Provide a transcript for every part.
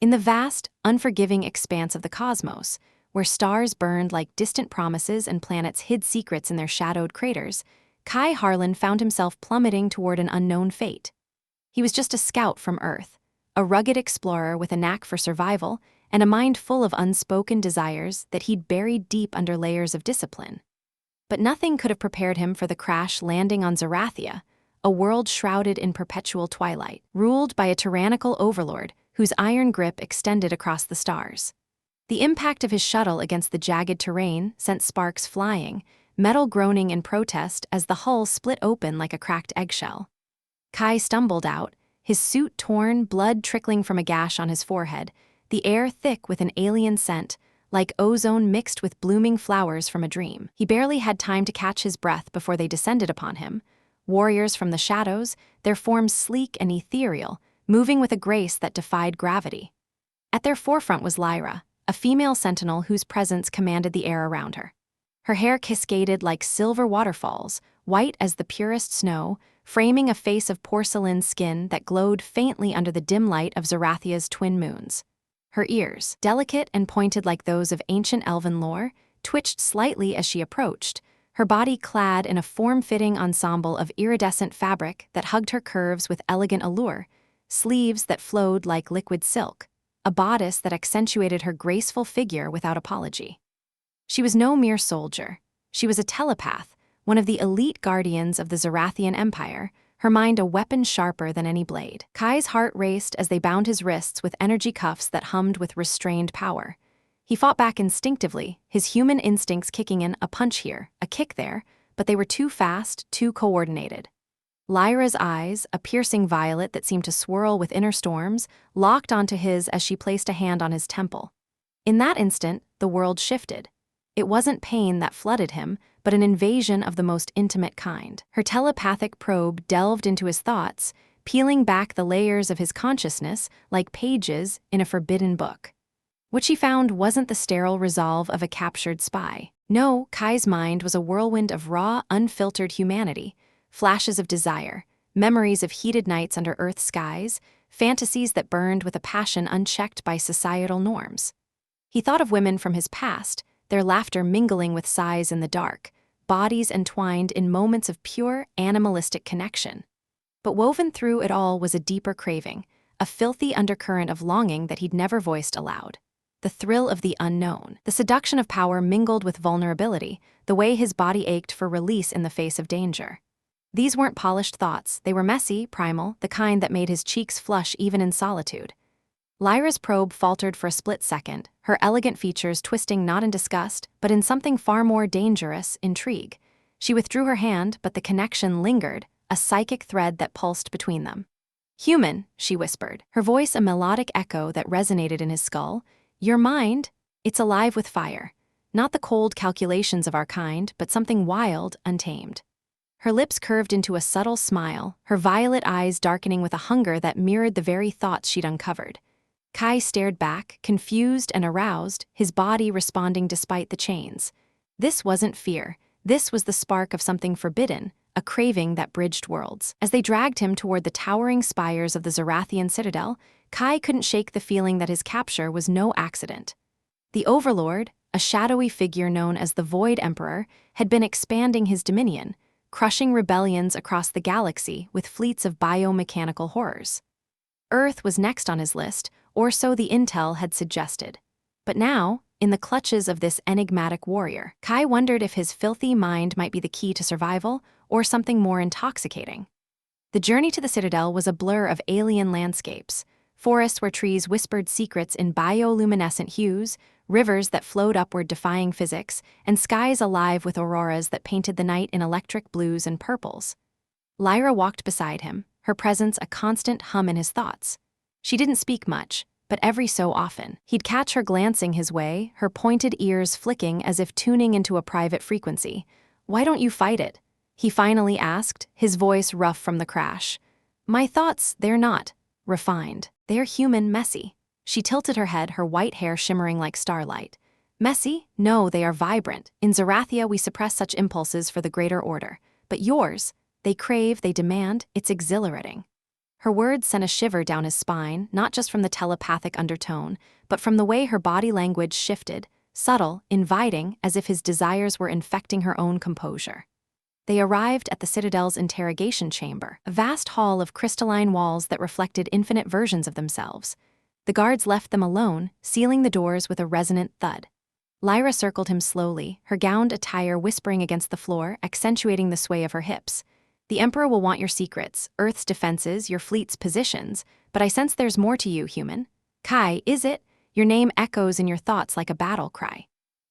In the vast, unforgiving expanse of the cosmos, where stars burned like distant promises and planets hid secrets in their shadowed craters, Kai Harlan found himself plummeting toward an unknown fate. He was just a scout from Earth, a rugged explorer with a knack for survival and a mind full of unspoken desires that he'd buried deep under layers of discipline. But nothing could have prepared him for the crash landing on Zerathia, a world shrouded in perpetual twilight, ruled by a tyrannical overlord whose iron grip extended across the stars. The impact of his shuttle against the jagged terrain sent sparks flying, metal groaning in protest as the hull split open like a cracked eggshell. Kai stumbled out, his suit torn, blood trickling from a gash on his forehead, the air thick with an alien scent, like ozone mixed with blooming flowers from a dream. He barely had time to catch his breath before they descended upon him. Warriors from the shadows, their forms sleek and ethereal, moving with a grace that defied gravity. At their forefront was Lyra, a female sentinel whose presence commanded the air around her. Her hair cascaded like silver waterfalls, white as the purest snow, framing a face of porcelain skin that glowed faintly under the dim light of Zerathia's twin moons. Her ears, delicate and pointed like those of ancient elven lore, twitched slightly as she approached, her body clad in a form-fitting ensemble of iridescent fabric that hugged her curves with elegant allure, sleeves that flowed like liquid silk, a bodice that accentuated her graceful figure without apology. She was no mere soldier. She was a telepath, one of the elite guardians of the Zerathian Empire, her mind a weapon sharper than any blade. Kai's heart raced as they bound his wrists with energy cuffs that hummed with restrained power. He fought back instinctively, his human instincts kicking in a punch here, a kick there, but they were too fast, too coordinated. Lyra's eyes, a piercing violet that seemed to swirl with inner storms, locked onto his as she placed a hand on his temple. In that instant, the world shifted. It wasn't pain that flooded him, but an invasion of the most intimate kind. Her telepathic probe delved into his thoughts, peeling back the layers of his consciousness like pages in a forbidden book. What she found wasn't the sterile resolve of a captured spy. No, Kai's mind was a whirlwind of raw, unfiltered humanity, flashes of desire, memories of heated nights under Earth's skies, fantasies that burned with a passion unchecked by societal norms. He thought of women from his past, their laughter mingling with sighs in the dark, bodies entwined in moments of pure, animalistic connection. But woven through it all was a deeper craving, a filthy undercurrent of longing that he'd never voiced aloud. The thrill of the unknown, the seduction of power mingled with vulnerability, the way his body ached for release in the face of danger. These weren't polished thoughts, they were messy, primal, the kind that made his cheeks flush even in solitude. Lyra's probe faltered for a split second, her elegant features twisting not in disgust, but in something far more dangerous, intrigue. She withdrew her hand, but the connection lingered, a psychic thread that pulsed between them. "Human," she whispered, her voice a melodic echo that resonated in his skull. "Your mind, it's alive with fire. Not the cold calculations of our kind, but something wild, untamed." Her lips curved into a subtle smile, her violet eyes darkening with a hunger that mirrored the very thoughts she'd uncovered. Kai stared back, confused and aroused, his body responding despite the chains. This wasn't fear. This was the spark of something forbidden, a craving that bridged worlds. As they dragged him toward the towering spires of the Zerathian citadel, Kai couldn't shake the feeling that his capture was no accident. The overlord, a shadowy figure known as the Void Emperor, had been expanding his dominion, crushing rebellions across the galaxy with fleets of biomechanical horrors. Earth was next on his list, or so the intel had suggested. But now, in the clutches of this enigmatic warrior, Kai wondered if his filthy mind might be the key to survival or something more intoxicating. The journey to the citadel was a blur of alien landscapes, forests where trees whispered secrets in bioluminescent hues, rivers that flowed upward defying physics, and skies alive with auroras that painted the night in electric blues and purples. Lyra walked beside him, her presence a constant hum in his thoughts. She didn't speak much, but every so often, he'd catch her glancing his way, her pointed ears flicking as if tuning into a private frequency. "Why don't you fight it?" he finally asked, his voice rough from the crash. "My thoughts, they're not refined. They're human, messy." She tilted her head, her white hair shimmering like starlight. "Messy? No, they are vibrant. In Zerathia, we suppress such impulses for the greater order. But yours, they crave, they demand, it's exhilarating." Her words sent a shiver down his spine, not just from the telepathic undertone, but from the way her body language shifted, subtle, inviting, as if his desires were infecting her own composure. They arrived at the Citadel's interrogation chamber, a vast hall of crystalline walls that reflected infinite versions of themselves. The guards left them alone, sealing the doors with a resonant thud. Lyra circled him slowly, her gowned attire whispering against the floor, accentuating the sway of her hips. The Emperor will want your secrets, Earth's defenses, your fleet's positions, but I sense there's more to you, human. Kai, is it? Your name echoes in your thoughts like a battle cry.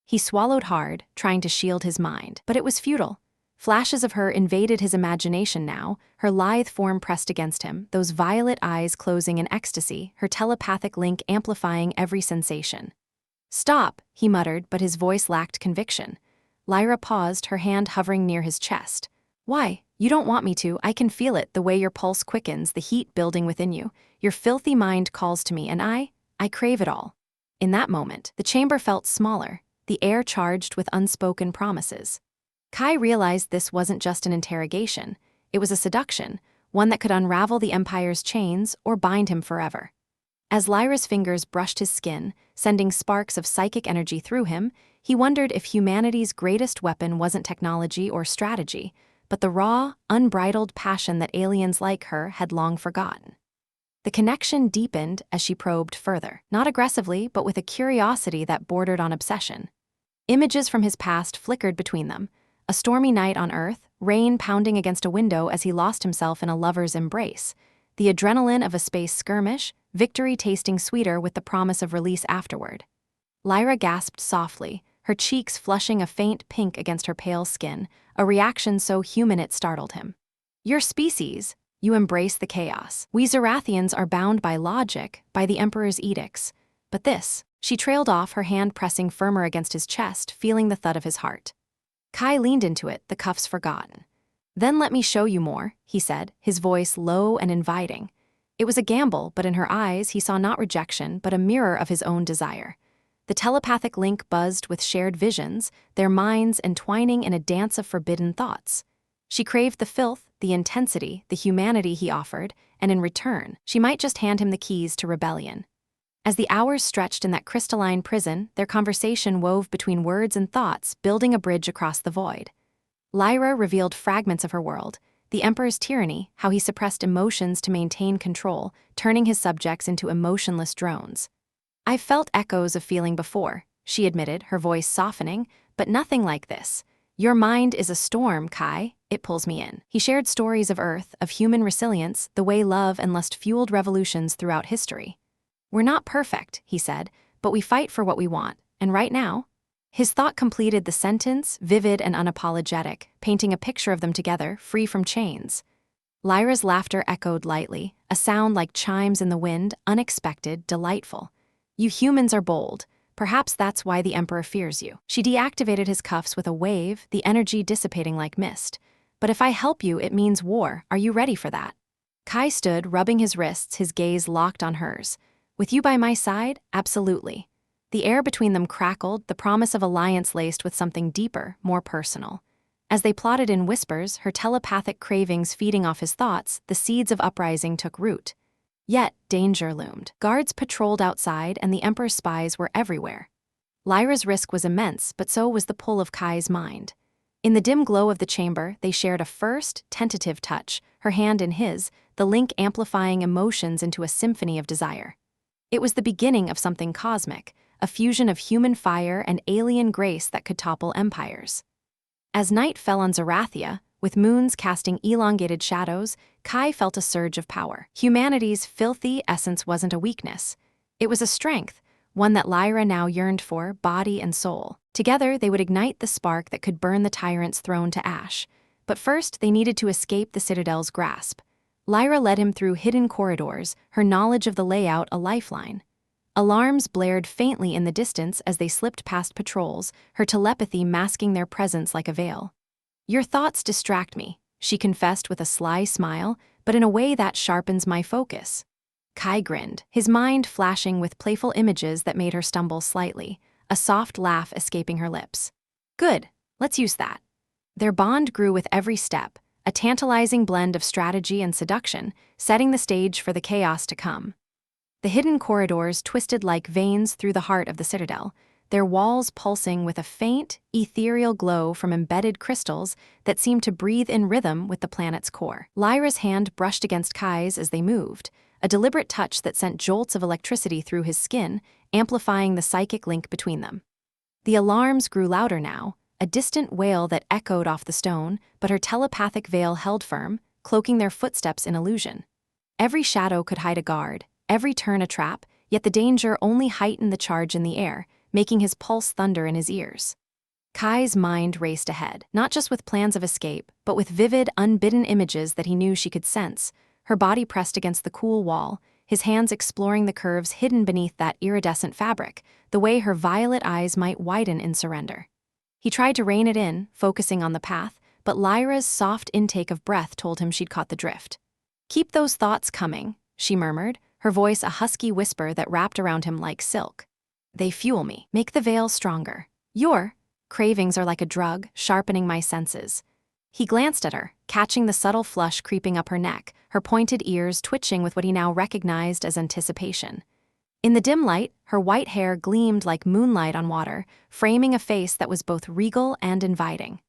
He swallowed hard, trying to shield his mind, but it was futile. Flashes of her invaded his imagination now, her lithe form pressed against him, those violet eyes closing in ecstasy, her telepathic link amplifying every sensation. Stop, he muttered, but his voice lacked conviction. Lyra paused, her hand hovering near his chest. Why? You don't want me to, I can feel it, the way your pulse quickens, the heat building within you. Your filthy mind calls to me, and I crave it all. In that moment, the chamber felt smaller, the air charged with unspoken promises. Kai realized this wasn't just an interrogation, it was a seduction, one that could unravel the Empire's chains or bind him forever. As Lyra's fingers brushed his skin, sending sparks of psychic energy through him, he wondered if humanity's greatest weapon wasn't technology or strategy, but the raw, unbridled passion that aliens like her had long forgotten. The connection deepened as she probed further, not aggressively, but with a curiosity that bordered on obsession. Images from his past flickered between them. A stormy night on Earth, rain pounding against a window as he lost himself in a lover's embrace. The adrenaline of a space skirmish, victory tasting sweeter with the promise of release afterward. Lyra gasped softly, her cheeks flushing a faint pink against her pale skin, a reaction so human it startled him. Your species, you embrace the chaos. We Zerathians are bound by logic, by the Emperor's edicts. But this, she trailed off, her hand pressing firmer against his chest, feeling the thud of his heart. Kai leaned into it, the cuffs forgotten. Then let me show you more, he said, his voice low and inviting. It was a gamble, but in her eyes he saw not rejection, but a mirror of his own desire. The telepathic link buzzed with shared visions, their minds entwining in a dance of forbidden thoughts. She craved the filth, the intensity, the humanity he offered, and in return, she might just hand him the keys to rebellion. As the hours stretched in that crystalline prison, their conversation wove between words and thoughts, building a bridge across the void. Lyra revealed fragments of her world, the Emperor's tyranny, how he suppressed emotions to maintain control, turning his subjects into emotionless drones. I've felt echoes of feeling before, she admitted, her voice softening, but nothing like this. Your mind is a storm, Kai, it pulls me in. He shared stories of Earth, of human resilience, the way love and lust fueled revolutions throughout history. We're not perfect, he said, but we fight for what we want, and right now? His thought completed the sentence, vivid and unapologetic, painting a picture of them together, free from chains. Lyra's laughter echoed lightly, a sound like chimes in the wind, unexpected, delightful. You humans are bold. Perhaps that's why the Emperor fears you. She deactivated his cuffs with a wave, the energy dissipating like mist. But if I help you, it means war. Are you ready for that? Kai stood, rubbing his wrists, his gaze locked on hers. With you by my side? Absolutely. The air between them crackled, the promise of alliance laced with something deeper, more personal. As they plotted in whispers, her telepathic cravings feeding off his thoughts, the seeds of uprising took root. Yet, danger loomed. Guards patrolled outside, and the Emperor's spies were everywhere. Lyra's risk was immense, but so was the pull of Kai's mind. In the dim glow of the chamber, they shared a first, tentative touch, her hand in his, the link amplifying emotions into a symphony of desire. It was the beginning of something cosmic, a fusion of human fire and alien grace that could topple empires. As night fell on Zerathia, with moons casting elongated shadows, Kai felt a surge of power. Humanity's filthy essence wasn't a weakness. It was a strength, one that Lyra now yearned for, body and soul. Together, they would ignite the spark that could burn the tyrant's throne to ash. But first, they needed to escape the Citadel's grasp. Lyra led him through hidden corridors, her knowledge of the layout a lifeline. Alarms blared faintly in the distance as they slipped past patrols, her telepathy masking their presence like a veil. Your thoughts distract me, she confessed with a sly smile, but in a way that sharpens my focus. Kai grinned, his mind flashing with playful images that made her stumble slightly, a soft laugh escaping her lips. Good, let's use that. Their bond grew with every step, a tantalizing blend of strategy and seduction, setting the stage for the chaos to come. The hidden corridors twisted like veins through the heart of the citadel, their walls pulsing with a faint, ethereal glow from embedded crystals that seemed to breathe in rhythm with the planet's core. Lyra's hand brushed against Kai's as they moved, a deliberate touch that sent jolts of electricity through his skin, amplifying the psychic link between them. The alarms grew louder now, a distant wail that echoed off the stone, but her telepathic veil held firm, cloaking their footsteps in illusion. Every shadow could hide a guard, every turn a trap, yet the danger only heightened the charge in the air, making his pulse thunder in his ears. Kai's mind raced ahead, not just with plans of escape, but with vivid, unbidden images that he knew she could sense, her body pressed against the cool wall, his hands exploring the curves hidden beneath that iridescent fabric, the way her violet eyes might widen in surrender. He tried to rein it in, focusing on the path, but Lyra's soft intake of breath told him she'd caught the drift. "Keep those thoughts coming," she murmured, her voice a husky whisper that wrapped around him like silk. "They fuel me. Make the veil stronger. Your cravings are like a drug, sharpening my senses." He glanced at her, catching the subtle flush creeping up her neck, her pointed ears twitching with what he now recognized as anticipation. In the dim light, her white hair gleamed like moonlight on water, framing a face that was both regal and inviting.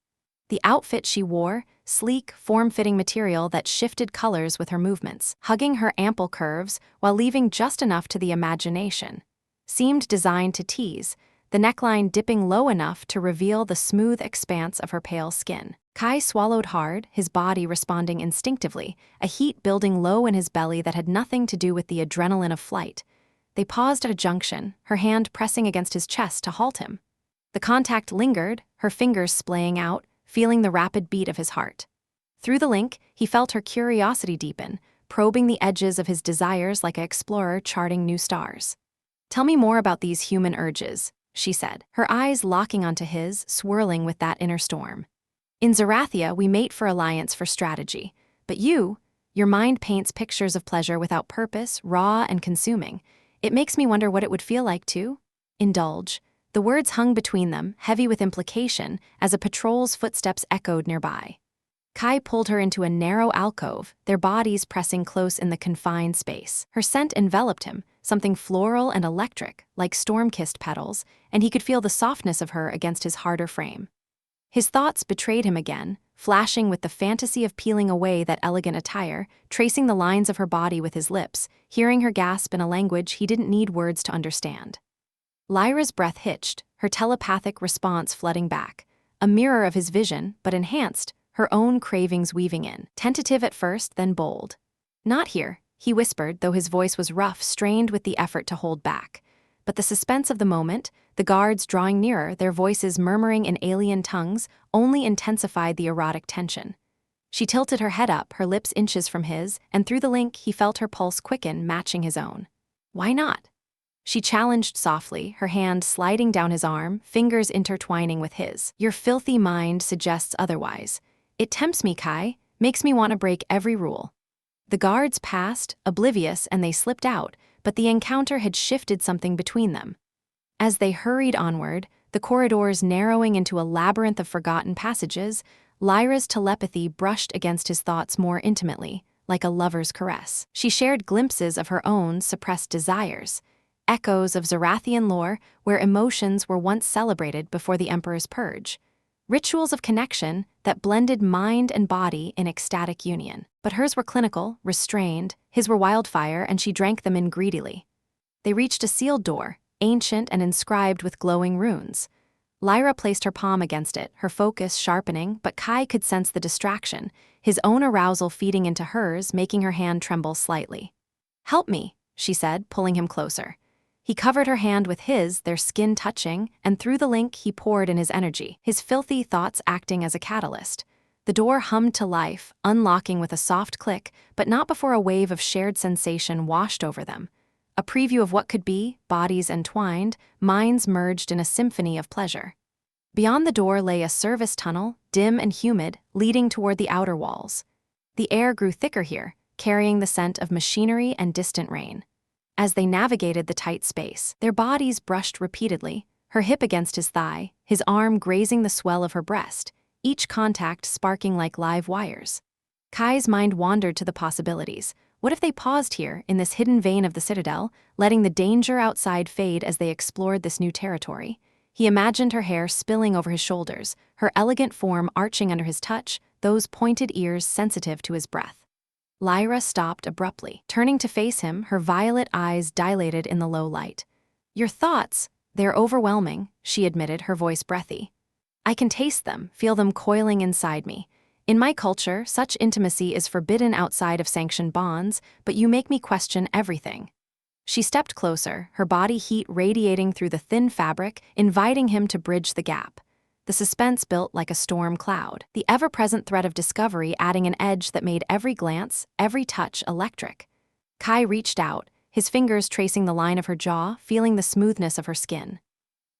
The outfit she wore, sleek, form-fitting material that shifted colors with her movements, hugging her ample curves while leaving just enough to the imagination, seemed designed to tease, the neckline dipping low enough to reveal the smooth expanse of her pale skin. Kai swallowed hard, his body responding instinctively, a heat building low in his belly that had nothing to do with the adrenaline of flight. They paused at a junction, her hand pressing against his chest to halt him. The contact lingered, her fingers splaying out, feeling the rapid beat of his heart. Through the link, he felt her curiosity deepen, probing the edges of his desires like an explorer charting new stars. "Tell me more about these human urges," she said, her eyes locking onto his, swirling with that inner storm. "In Zerathia, we mate for alliance for strategy. But your mind paints pictures of pleasure without purpose, raw and consuming. It makes me wonder what it would feel like to indulge." The words hung between them, heavy with implication, as a patrol's footsteps echoed nearby. Kai pulled her into a narrow alcove, their bodies pressing close in the confined space. Her scent enveloped him, something floral and electric, like storm-kissed petals, and he could feel the softness of her against his harder frame. His thoughts betrayed him again, flashing with the fantasy of peeling away that elegant attire, tracing the lines of her body with his lips, hearing her gasp in a language he didn't need words to understand. Lyra's breath hitched, her telepathic response flooding back, a mirror of his vision, but enhanced, her own cravings weaving in, tentative at first, then bold. "Not here," he whispered, though his voice was rough, strained with the effort to hold back. But the suspense of the moment, the guards drawing nearer, their voices murmuring in alien tongues, only intensified the erotic tension. She tilted her head up, her lips inches from his, and through the link he felt her pulse quicken, matching his own. "Why not?" She challenged softly, her hand sliding down his arm, fingers intertwining with his. "Your filthy mind suggests otherwise. It tempts me, Kai, makes me want to break every rule." The guards passed, oblivious, and they slipped out, but the encounter had shifted something between them. As they hurried onward, the corridors narrowing into a labyrinth of forgotten passages, Lyra's telepathy brushed against his thoughts more intimately, like a lover's caress. She shared glimpses of her own suppressed desires, echoes of Zerathian lore where emotions were once celebrated before the Emperor's purge, rituals of connection that blended mind and body in ecstatic union. But hers were clinical, restrained, his were wildfire, and she drank them in greedily. They reached a sealed door, ancient and inscribed with glowing runes. Lyra placed her palm against it, her focus sharpening, but Kai could sense the distraction, his own arousal feeding into hers, making her hand tremble slightly. "Help me," she said, pulling him closer. He covered her hand with his, their skin touching, and through the link he poured in his energy, his filthy thoughts acting as a catalyst. The door hummed to life, unlocking with a soft click, but not before a wave of shared sensation washed over them. A preview of what could be, bodies entwined, minds merged in a symphony of pleasure. Beyond the door lay a service tunnel, dim and humid, leading toward the outer walls. The air grew thicker here, carrying the scent of machinery and distant rain. As they navigated the tight space, their bodies brushed repeatedly, her hip against his thigh, his arm grazing the swell of her breast, each contact sparking like live wires. Kai's mind wandered to the possibilities. What if they paused here, in this hidden vein of the citadel, letting the danger outside fade as they explored this new territory? He imagined her hair spilling over his shoulders, her elegant form arching under his touch, those pointed ears sensitive to his breath. Lyra stopped abruptly, turning to face him, her violet eyes dilated in the low light. "Your thoughts, they're overwhelming," she admitted, her voice breathy. "I can taste them, feel them coiling inside me. In my culture, such intimacy is forbidden outside of sanctioned bonds, but you make me question everything." She stepped closer, her body heat radiating through the thin fabric, inviting him to bridge the gap. The suspense built like a storm cloud, the ever-present threat of discovery adding an edge that made every glance, every touch electric. Kai reached out, his fingers tracing the line of her jaw, feeling the smoothness of her skin.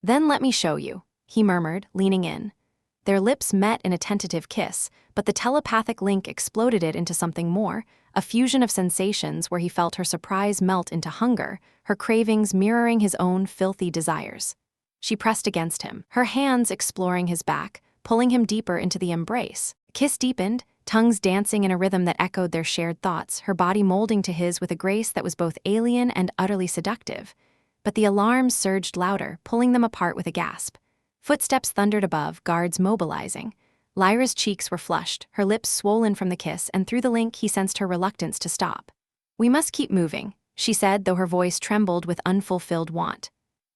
"Then let me show you," he murmured, leaning in. Their lips met in a tentative kiss, but the telepathic link exploded it into something more, a fusion of sensations where he felt her surprise melt into hunger, her cravings mirroring his own filthy desires. She pressed against him, her hands exploring his back, pulling him deeper into the embrace. Kiss deepened, tongues dancing in a rhythm that echoed their shared thoughts, her body molding to his with a grace that was both alien and utterly seductive. But the alarms surged louder, pulling them apart with a gasp. Footsteps thundered above, guards mobilizing. Lyra's cheeks were flushed, her lips swollen from the kiss, and through the link he sensed her reluctance to stop. "We must keep moving," she said, though her voice trembled with unfulfilled want.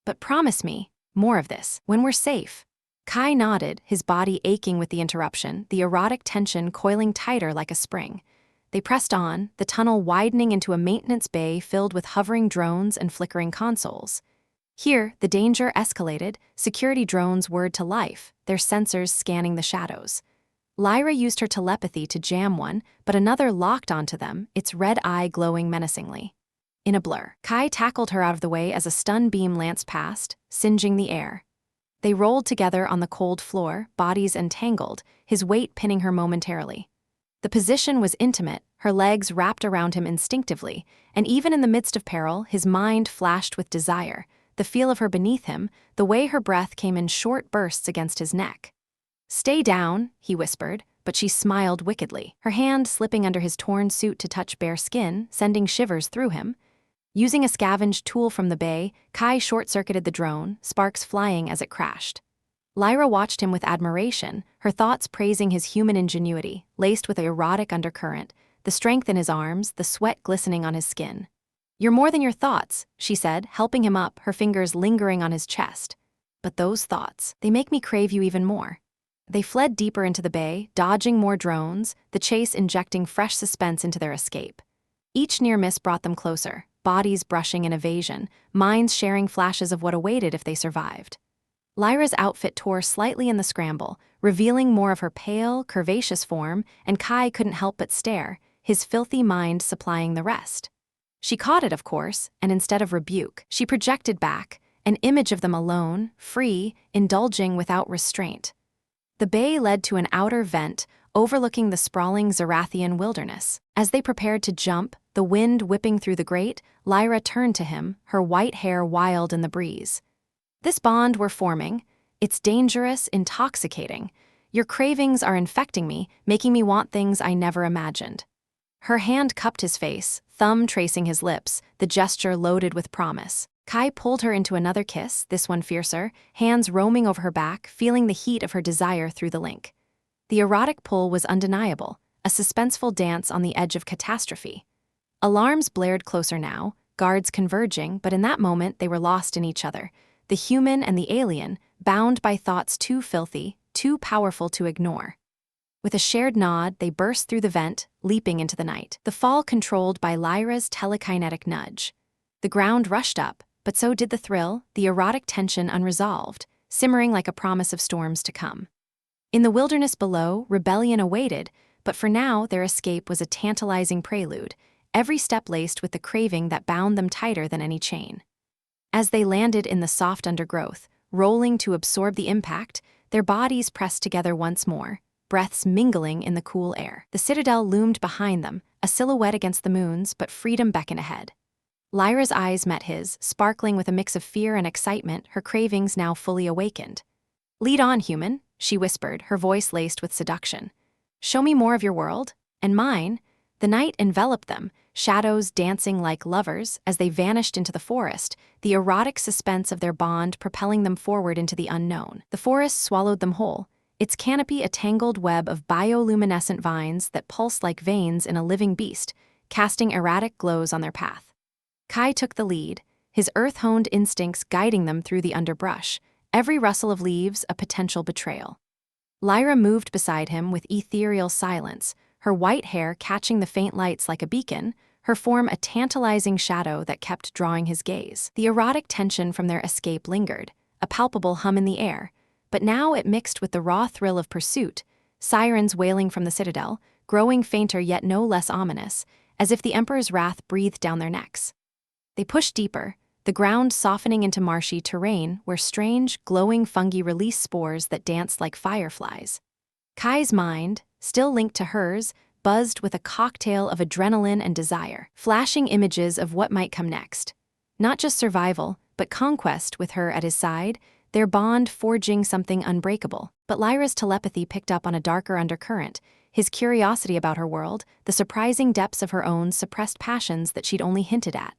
"But promise me, more of this, when we're safe." Kai nodded, his body aching with the interruption, the erotic tension coiling tighter like a spring. They pressed on, the tunnel widening into a maintenance bay filled with hovering drones and flickering consoles. Here, the danger escalated, security drones whirred to life, their sensors scanning the shadows. Lyra used her telepathy to jam one, but another locked onto them, its red eye glowing menacingly. In a blur, Kai tackled her out of the way as a stun beam lanced past, singeing the air. They rolled together on the cold floor, bodies entangled, his weight pinning her momentarily. The position was intimate, her legs wrapped around him instinctively, and even in the midst of peril, his mind flashed with desire. The feel of her beneath him, the way her breath came in short bursts against his neck. "Stay down," he whispered, but she smiled wickedly, her hand slipping under his torn suit to touch bare skin, sending shivers through him. Using a scavenged tool from the bay, Kai short-circuited the drone, sparks flying as it crashed. Lyra watched him with admiration, her thoughts praising his human ingenuity, laced with an erotic undercurrent, the strength in his arms, the sweat glistening on his skin. "You're more than your thoughts," she said, helping him up, her fingers lingering on his chest. "But those thoughts, they make me crave you even more." They fled deeper into the bay, dodging more drones, the chase injecting fresh suspense into their escape. Each near miss brought them closer, bodies brushing in evasion, minds sharing flashes of what awaited if they survived. Lyra's outfit tore slightly in the scramble, revealing more of her pale, curvaceous form, and Kai couldn't help but stare, his filthy mind supplying the rest. She caught it, of course, and instead of rebuke, she projected back, an image of them alone, free, indulging without restraint. The bay led to an outer vent, overlooking the sprawling Zerathian wilderness. As they prepared to jump, the wind whipping through the grate, Lyra turned to him, her white hair wild in the breeze. "This bond we're forming, it's dangerous, intoxicating. Your cravings are infecting me, making me want things I never imagined." Her hand cupped his face, thumb tracing his lips, the gesture loaded with promise. Kai pulled her into another kiss, this one fiercer, hands roaming over her back, feeling the heat of her desire through the link. The erotic pull was undeniable, a suspenseful dance on the edge of catastrophe. Alarms blared closer now, guards converging, but in that moment they were lost in each other, the human and the alien, bound by thoughts too filthy, too powerful to ignore. With a shared nod, they burst through the vent, leaping into the night, the fall controlled by Lyra's telekinetic nudge. The ground rushed up, but so did the thrill, the erotic tension unresolved, simmering like a promise of storms to come. In the wilderness below, rebellion awaited, but for now their escape was a tantalizing prelude, every step laced with the craving that bound them tighter than any chain. As they landed in the soft undergrowth, rolling to absorb the impact, their bodies pressed together once more, breaths mingling in the cool air. The citadel loomed behind them, a silhouette against the moons, but freedom beckoned ahead. Lyra's eyes met his, sparkling with a mix of fear and excitement, her cravings now fully awakened. "Lead on, human," she whispered, her voice laced with seduction. "Show me more of your world, And mine. The night enveloped them, shadows dancing like lovers as they vanished into the forest, the erotic suspense of their bond propelling them forward into the unknown. The forest swallowed them whole, its canopy a tangled web of bioluminescent vines that pulsed like veins in a living beast, casting erratic glows on their path. Kai took the lead, his earth-honed instincts guiding them through the underbrush, every rustle of leaves a potential betrayal. Lyra moved beside him with ethereal silence, her white hair catching the faint lights like a beacon, her form a tantalizing shadow that kept drawing his gaze. The erotic tension from their escape lingered, a palpable hum in the air, but now it mixed with the raw thrill of pursuit, sirens wailing from the citadel, growing fainter yet no less ominous, as if the Emperor's wrath breathed down their necks. They pushed deeper, the ground softening into marshy terrain where strange, glowing fungi released spores that danced like fireflies. Kai's mind, still linked to hers, buzzed with a cocktail of adrenaline and desire, flashing images of what might come next. Not just survival, but conquest with her at his side, their bond forging something unbreakable. But Lyra's telepathy picked up on a darker undercurrent, his curiosity about her world, the surprising depths of her own suppressed passions that she'd only hinted at.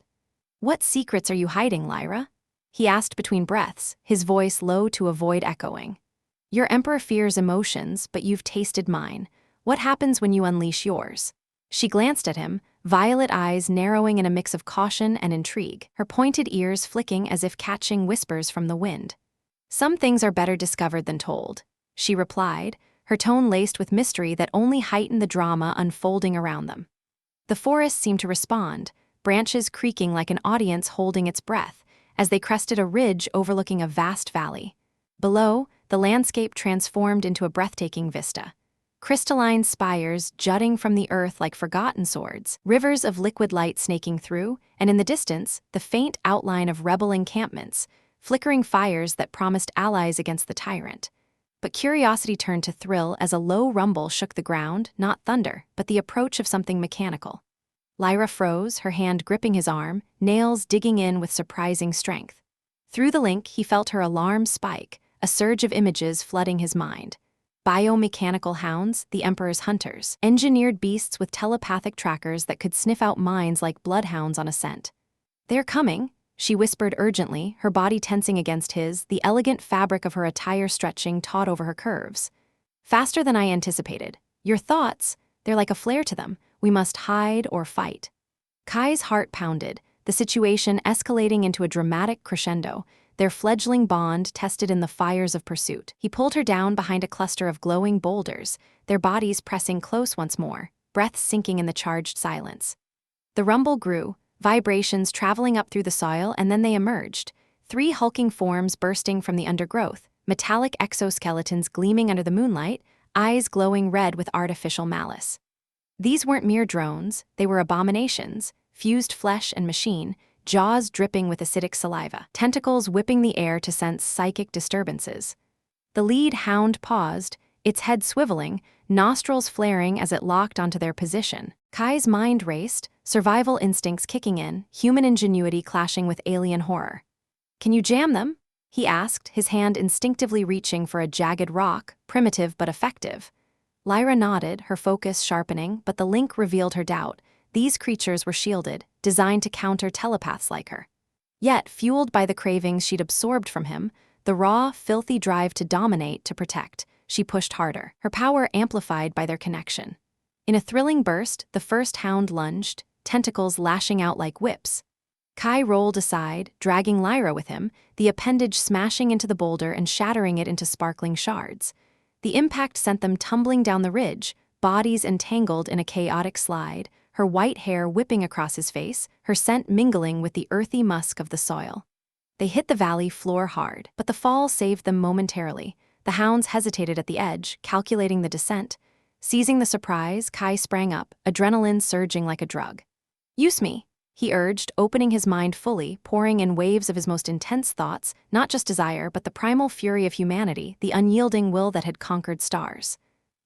"What secrets are you hiding, Lyra?" he asked between breaths, his voice low to avoid echoing. "Your Emperor fears emotions, but you've tasted mine. What happens when you unleash yours?" She glanced at him, violet eyes narrowing in a mix of caution and intrigue, her pointed ears flicking as if catching whispers from the wind. "Some things are better discovered than told," she replied, her tone laced with mystery that only heightened the drama unfolding around them. The forest seemed to respond, branches creaking like an audience holding its breath, as they crested a ridge overlooking a vast valley. Below, the landscape transformed into a breathtaking vista. Crystalline spires jutting from the earth like forgotten swords, rivers of liquid light snaking through, and in the distance, the faint outline of rebel encampments, flickering fires that promised allies against the tyrant. But curiosity turned to thrill as a low rumble shook the ground, not thunder, but the approach of something mechanical. Lyra froze, her hand gripping his arm, nails digging in with surprising strength. Through the link, he felt her alarm spike, a surge of images flooding his mind. Biomechanical hounds, the Emperor's hunters, engineered beasts with telepathic trackers that could sniff out minds like bloodhounds on a scent. "They're coming," she whispered urgently, her body tensing against his, the elegant fabric of her attire stretching taut over her curves. "Faster than I anticipated. Your thoughts, they're like a flare to them. We must hide or fight." Kai's heart pounded, the situation escalating into a dramatic crescendo, their fledgling bond tested in the fires of pursuit. He pulled her down behind a cluster of glowing boulders, their bodies pressing close once more, breaths sinking in the charged silence. The rumble grew, vibrations traveling up through the soil, and then they emerged, 3 hulking forms bursting from the undergrowth, metallic exoskeletons gleaming under the moonlight, eyes glowing red with artificial malice. These weren't mere drones, they were abominations, fused flesh and machine, jaws dripping with acidic saliva, tentacles whipping the air to sense psychic disturbances. The lead hound paused, its head swiveling, nostrils flaring as it locked onto their position. Kai's mind raced, survival instincts kicking in, human ingenuity clashing with alien horror. "Can you jam them?" he asked, his hand instinctively reaching for a jagged rock, primitive but effective. Lyra nodded, her focus sharpening, but the link revealed her doubt. These creatures were shielded, designed to counter telepaths like her. Yet, fueled by the cravings she'd absorbed from him, the raw, filthy drive to dominate, to protect, she pushed harder, her power amplified by their connection. In a thrilling burst, the first hound lunged, tentacles lashing out like whips. Kai rolled aside, dragging Lyra with him, the appendage smashing into the boulder and shattering it into sparkling shards. The impact sent them tumbling down the ridge, bodies entangled in a chaotic slide, her white hair whipping across his face, her scent mingling with the earthy musk of the soil. They hit the valley floor hard, but the fall saved them momentarily. The hounds hesitated at the edge, calculating the descent. Seizing the surprise, Kai sprang up, adrenaline surging like a drug. "Use me," he urged, opening his mind fully, pouring in waves of his most intense thoughts, not just desire, but the primal fury of humanity, the unyielding will that had conquered stars.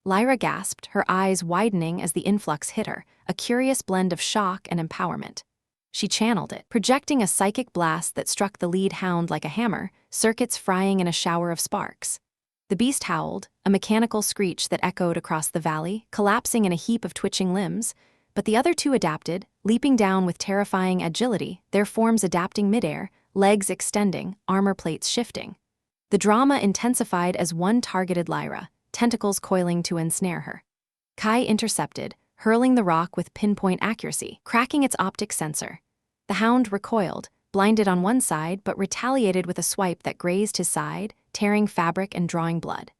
Lyra gasped, her eyes widening as the influx hit her, a curious blend of shock and empowerment. She channeled it, projecting a psychic blast that struck the lead hound like a hammer, circuits frying in a shower of sparks. The beast howled, a mechanical screech that echoed across the valley, collapsing in a heap of twitching limbs, but the other two adapted, leaping down with terrifying agility, their forms adapting midair, legs extending, armor plates shifting. The drama intensified as one targeted Lyra, tentacles coiling to ensnare her. Kai intercepted, hurling the rock with pinpoint accuracy, cracking its optic sensor. The hound recoiled, blinded on one side but retaliated with a swipe that grazed his side, tearing fabric and drawing blood.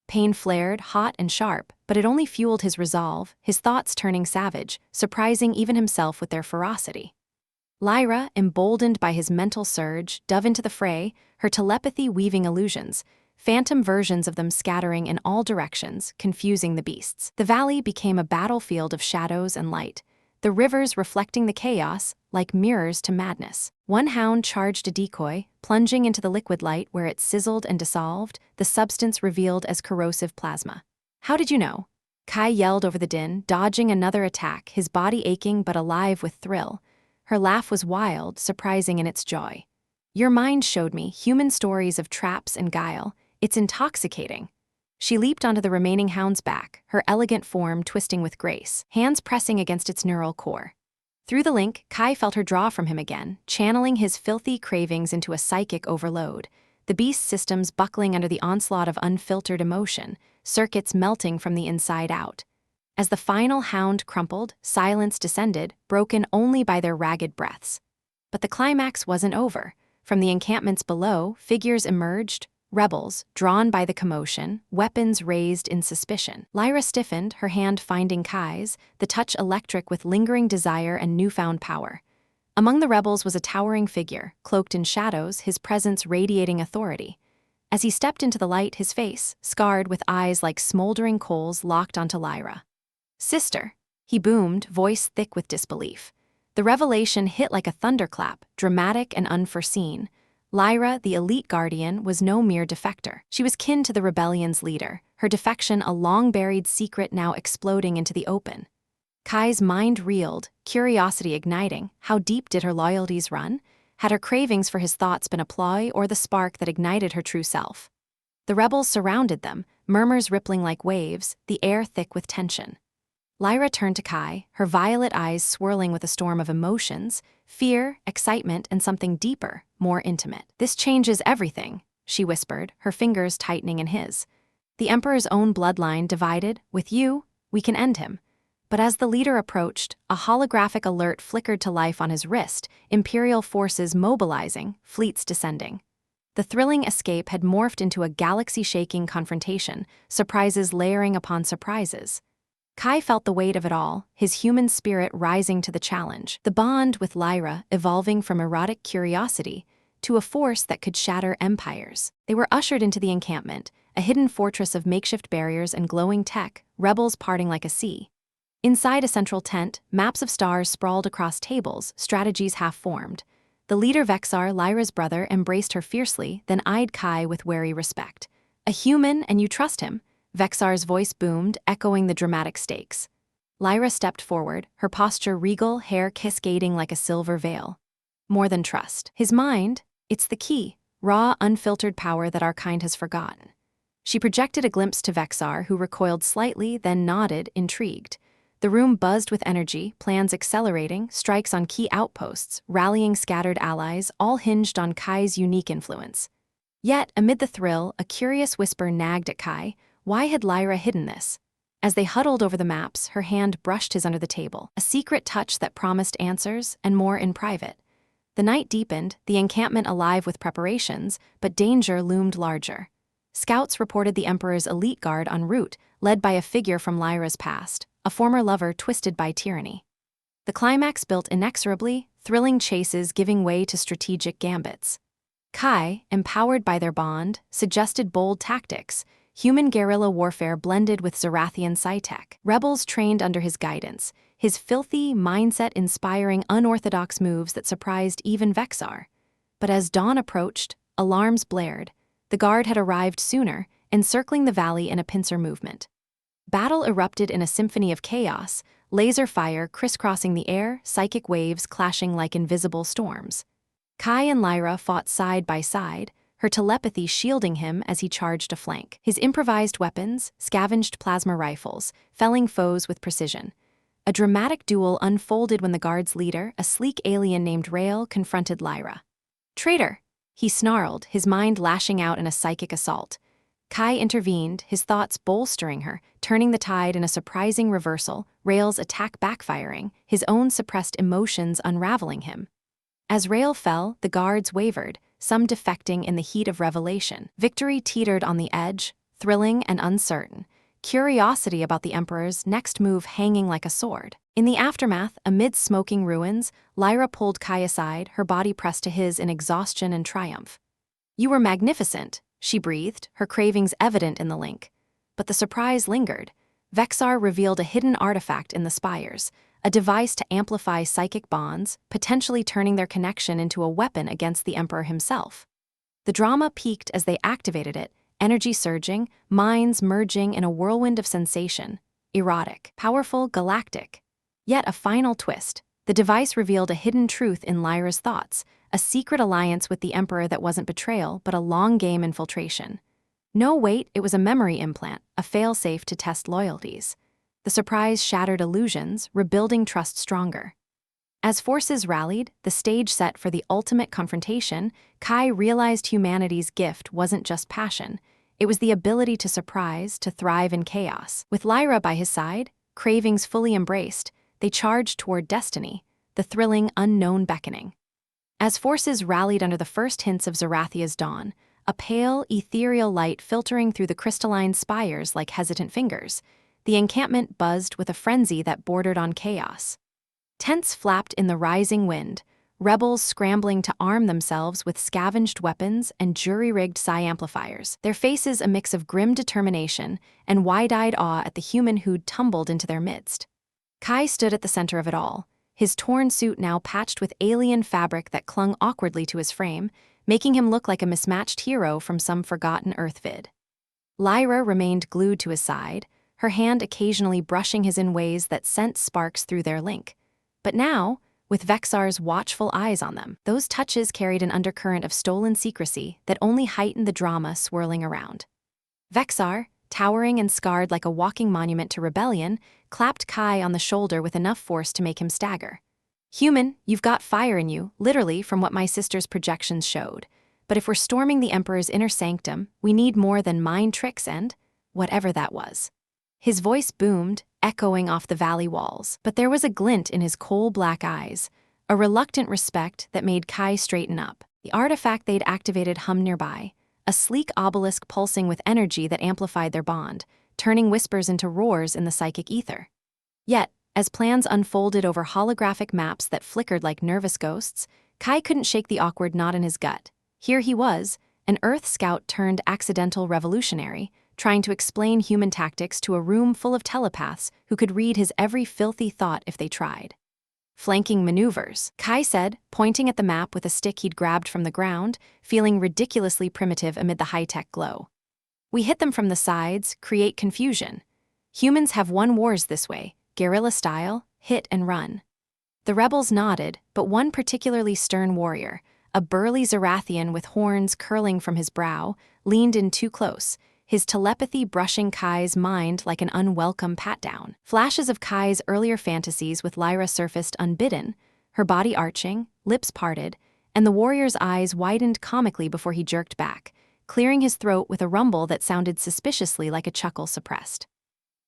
Pain flared, hot and sharp, but it only fueled his resolve, his thoughts turning savage, surprising even himself with their ferocity. Lyra, emboldened by his mental surge, dove into the fray, her telepathy weaving illusions, phantom versions of them scattering in all directions, confusing the beasts. The valley became a battlefield of shadows and light, the rivers reflecting the chaos like mirrors to madness. One hound charged a decoy, plunging into the liquid light where it sizzled and dissolved, the substance revealed as corrosive plasma. "How did you know?" Kai yelled over the din, dodging another attack, his body aching but alive with thrill. Her laugh was wild, surprising in its joy. "Your mind showed me human stories of traps and guile. It's intoxicating." She leaped onto the remaining hound's back, her elegant form twisting with grace, hands pressing against its neural core. Through the link, Kai felt her draw from him again, channeling his filthy cravings into a psychic overload, the beast's systems buckling under the onslaught of unfiltered emotion, circuits melting from the inside out. As the final hound crumpled, silence descended, broken only by their ragged breaths. But the climax wasn't over. From the encampments below, figures emerged, rebels, drawn by the commotion, weapons raised in suspicion. Lyra stiffened, her hand finding Kai's, the touch electric with lingering desire and newfound power. Among the rebels was a towering figure, cloaked in shadows, his presence radiating authority. As he stepped into the light, his face, scarred with eyes like smoldering coals, locked onto Lyra. "Sister," he boomed, voice thick with disbelief. The revelation hit like a thunderclap, dramatic and unforeseen. Lyra, the elite guardian, was no mere defector. She was kin to the rebellion's leader, her defection a long-buried secret now exploding into the open. Kai's mind reeled, curiosity igniting. How deep did her loyalties run? Had her cravings for his thoughts been a ploy or the spark that ignited her true self? The rebels surrounded them, murmurs rippling like waves, the air thick with tension. Lyra turned to Kai, her violet eyes swirling with a storm of emotions, fear, excitement, and something deeper, more intimate. "This changes everything," she whispered, her fingers tightening in his. "The Emperor's own bloodline divided. With you, we can end him." But as the leader approached, a holographic alert flickered to life on his wrist, Imperial forces mobilizing, fleets descending. The thrilling escape had morphed into a galaxy-shaking confrontation, surprises layering upon surprises. Kai felt the weight of it all, his human spirit rising to the challenge, the bond with Lyra evolving from erotic curiosity to a force that could shatter empires. They were ushered into the encampment, a hidden fortress of makeshift barriers and glowing tech, rebels parting like a sea. Inside a central tent, maps of stars sprawled across tables, strategies half-formed. The leader Vexar, Lyra's brother, embraced her fiercely, then eyed Kai with wary respect. "A human, and you trust him?" Vexar's voice boomed, echoing the dramatic stakes. Lyra stepped forward, her posture regal, hair cascading like a silver veil. "More than trust. His mind, it's the key, raw, unfiltered power that our kind has forgotten." She projected a glimpse to Vexar, who recoiled slightly, then nodded, intrigued. The room buzzed with energy, plans accelerating, strikes on key outposts, rallying scattered allies, all hinged on Kai's unique influence. Yet, amid the thrill, a curious whisper nagged at Kai. Why had Lyra hidden this? As they huddled over the maps, her hand brushed his under the table, a secret touch that promised answers, and more in private. The night deepened, the encampment alive with preparations, but danger loomed larger. Scouts reported the Emperor's elite guard en route, led by a figure from Lyra's past, a former lover twisted by tyranny. The climax built inexorably, thrilling chases giving way to strategic gambits. Kai, empowered by their bond, suggested bold tactics, human guerrilla warfare blended with Zerathian sci-tech. Rebels trained under his guidance, his filthy, mindset-inspiring unorthodox moves that surprised even Vexar. But as dawn approached, alarms blared. The guard had arrived sooner, encircling the valley in a pincer movement. Battle erupted in a symphony of chaos, laser fire crisscrossing the air, psychic waves clashing like invisible storms. Kai and Lyra fought side by side, her telepathy shielding him as he charged a flank. His improvised weapons, scavenged plasma rifles, felling foes with precision. A dramatic duel unfolded when the guard's leader, a sleek alien named Rael, confronted Lyra. "Traitor!" he snarled, his mind lashing out in a psychic assault. Kai intervened, his thoughts bolstering her, turning the tide in a surprising reversal, Rael's attack backfiring, his own suppressed emotions unraveling him. As Rael fell, the guards wavered, some defecting in the heat of revelation. Victory teetered on the edge, thrilling and uncertain, curiosity about the Emperor's next move hanging like a sword. In the aftermath, amid smoking ruins, Lyra pulled Kai aside, her body pressed to his in exhaustion and triumph. "You were magnificent," she breathed, her cravings evident in the link. But the surprise lingered. Vexar revealed a hidden artifact in the spires, a device to amplify psychic bonds, potentially turning their connection into a weapon against the Emperor himself. The drama peaked as they activated it, energy surging, minds merging in a whirlwind of sensation. Erotic, powerful, galactic. Yet a final twist. The device revealed a hidden truth in Lyra's thoughts, a secret alliance with the Emperor that wasn't betrayal, but a long-game infiltration. No, wait, it was a memory implant, a failsafe to test loyalties. The surprise shattered illusions, rebuilding trust stronger. As forces rallied, the stage set for the ultimate confrontation, Kai realized humanity's gift wasn't just passion. It was the ability to surprise, to thrive in chaos. With Lyra by his side, cravings fully embraced, they charged toward destiny, the thrilling, unknown beckoning. As forces rallied under the first hints of Zerathia's dawn, a pale, ethereal light filtering through the crystalline spires like hesitant fingers, the encampment buzzed with a frenzy that bordered on chaos. Tents flapped in the rising wind, rebels scrambling to arm themselves with scavenged weapons and jury-rigged psi-amplifiers, their faces a mix of grim determination and wide-eyed awe at the human who'd tumbled into their midst. Kai stood at the center of it all, his torn suit now patched with alien fabric that clung awkwardly to his frame, making him look like a mismatched hero from some forgotten Earth vid. Lyra remained glued to his side, her hand occasionally brushing his in ways that sent sparks through their link. But now, with Vexar's watchful eyes on them, those touches carried an undercurrent of stolen secrecy that only heightened the drama swirling around. Vexar, towering and scarred like a walking monument to rebellion, clapped Kai on the shoulder with enough force to make him stagger. "Human, you've got fire in you, literally from what my sister's projections showed. But if we're storming the Emperor's inner sanctum, we need more than mind tricks and whatever that was." His voice boomed, echoing off the valley walls, but there was a glint in his coal-black eyes, a reluctant respect that made Kai straighten up. The artifact they'd activated hummed nearby, a sleek obelisk pulsing with energy that amplified their bond, turning whispers into roars in the psychic ether. Yet, as plans unfolded over holographic maps that flickered like nervous ghosts, Kai couldn't shake the awkward knot in his gut. Here he was, an Earth scout turned accidental revolutionary, trying to explain human tactics to a room full of telepaths who could read his every filthy thought if they tried. "Flanking maneuvers," Kai said, pointing at the map with a stick he'd grabbed from the ground, feeling ridiculously primitive amid the high-tech glow. "We hit them from the sides, create confusion. Humans have won wars this way, guerrilla style, hit and run." The rebels nodded, but one particularly stern warrior, a burly Zerathian with horns curling from his brow, leaned in too close, his telepathy brushing Kai's mind like an unwelcome pat-down. Flashes of Kai's earlier fantasies with Lyra surfaced unbidden, her body arching, lips parted, and the warrior's eyes widened comically before he jerked back, clearing his throat with a rumble that sounded suspiciously like a chuckle suppressed.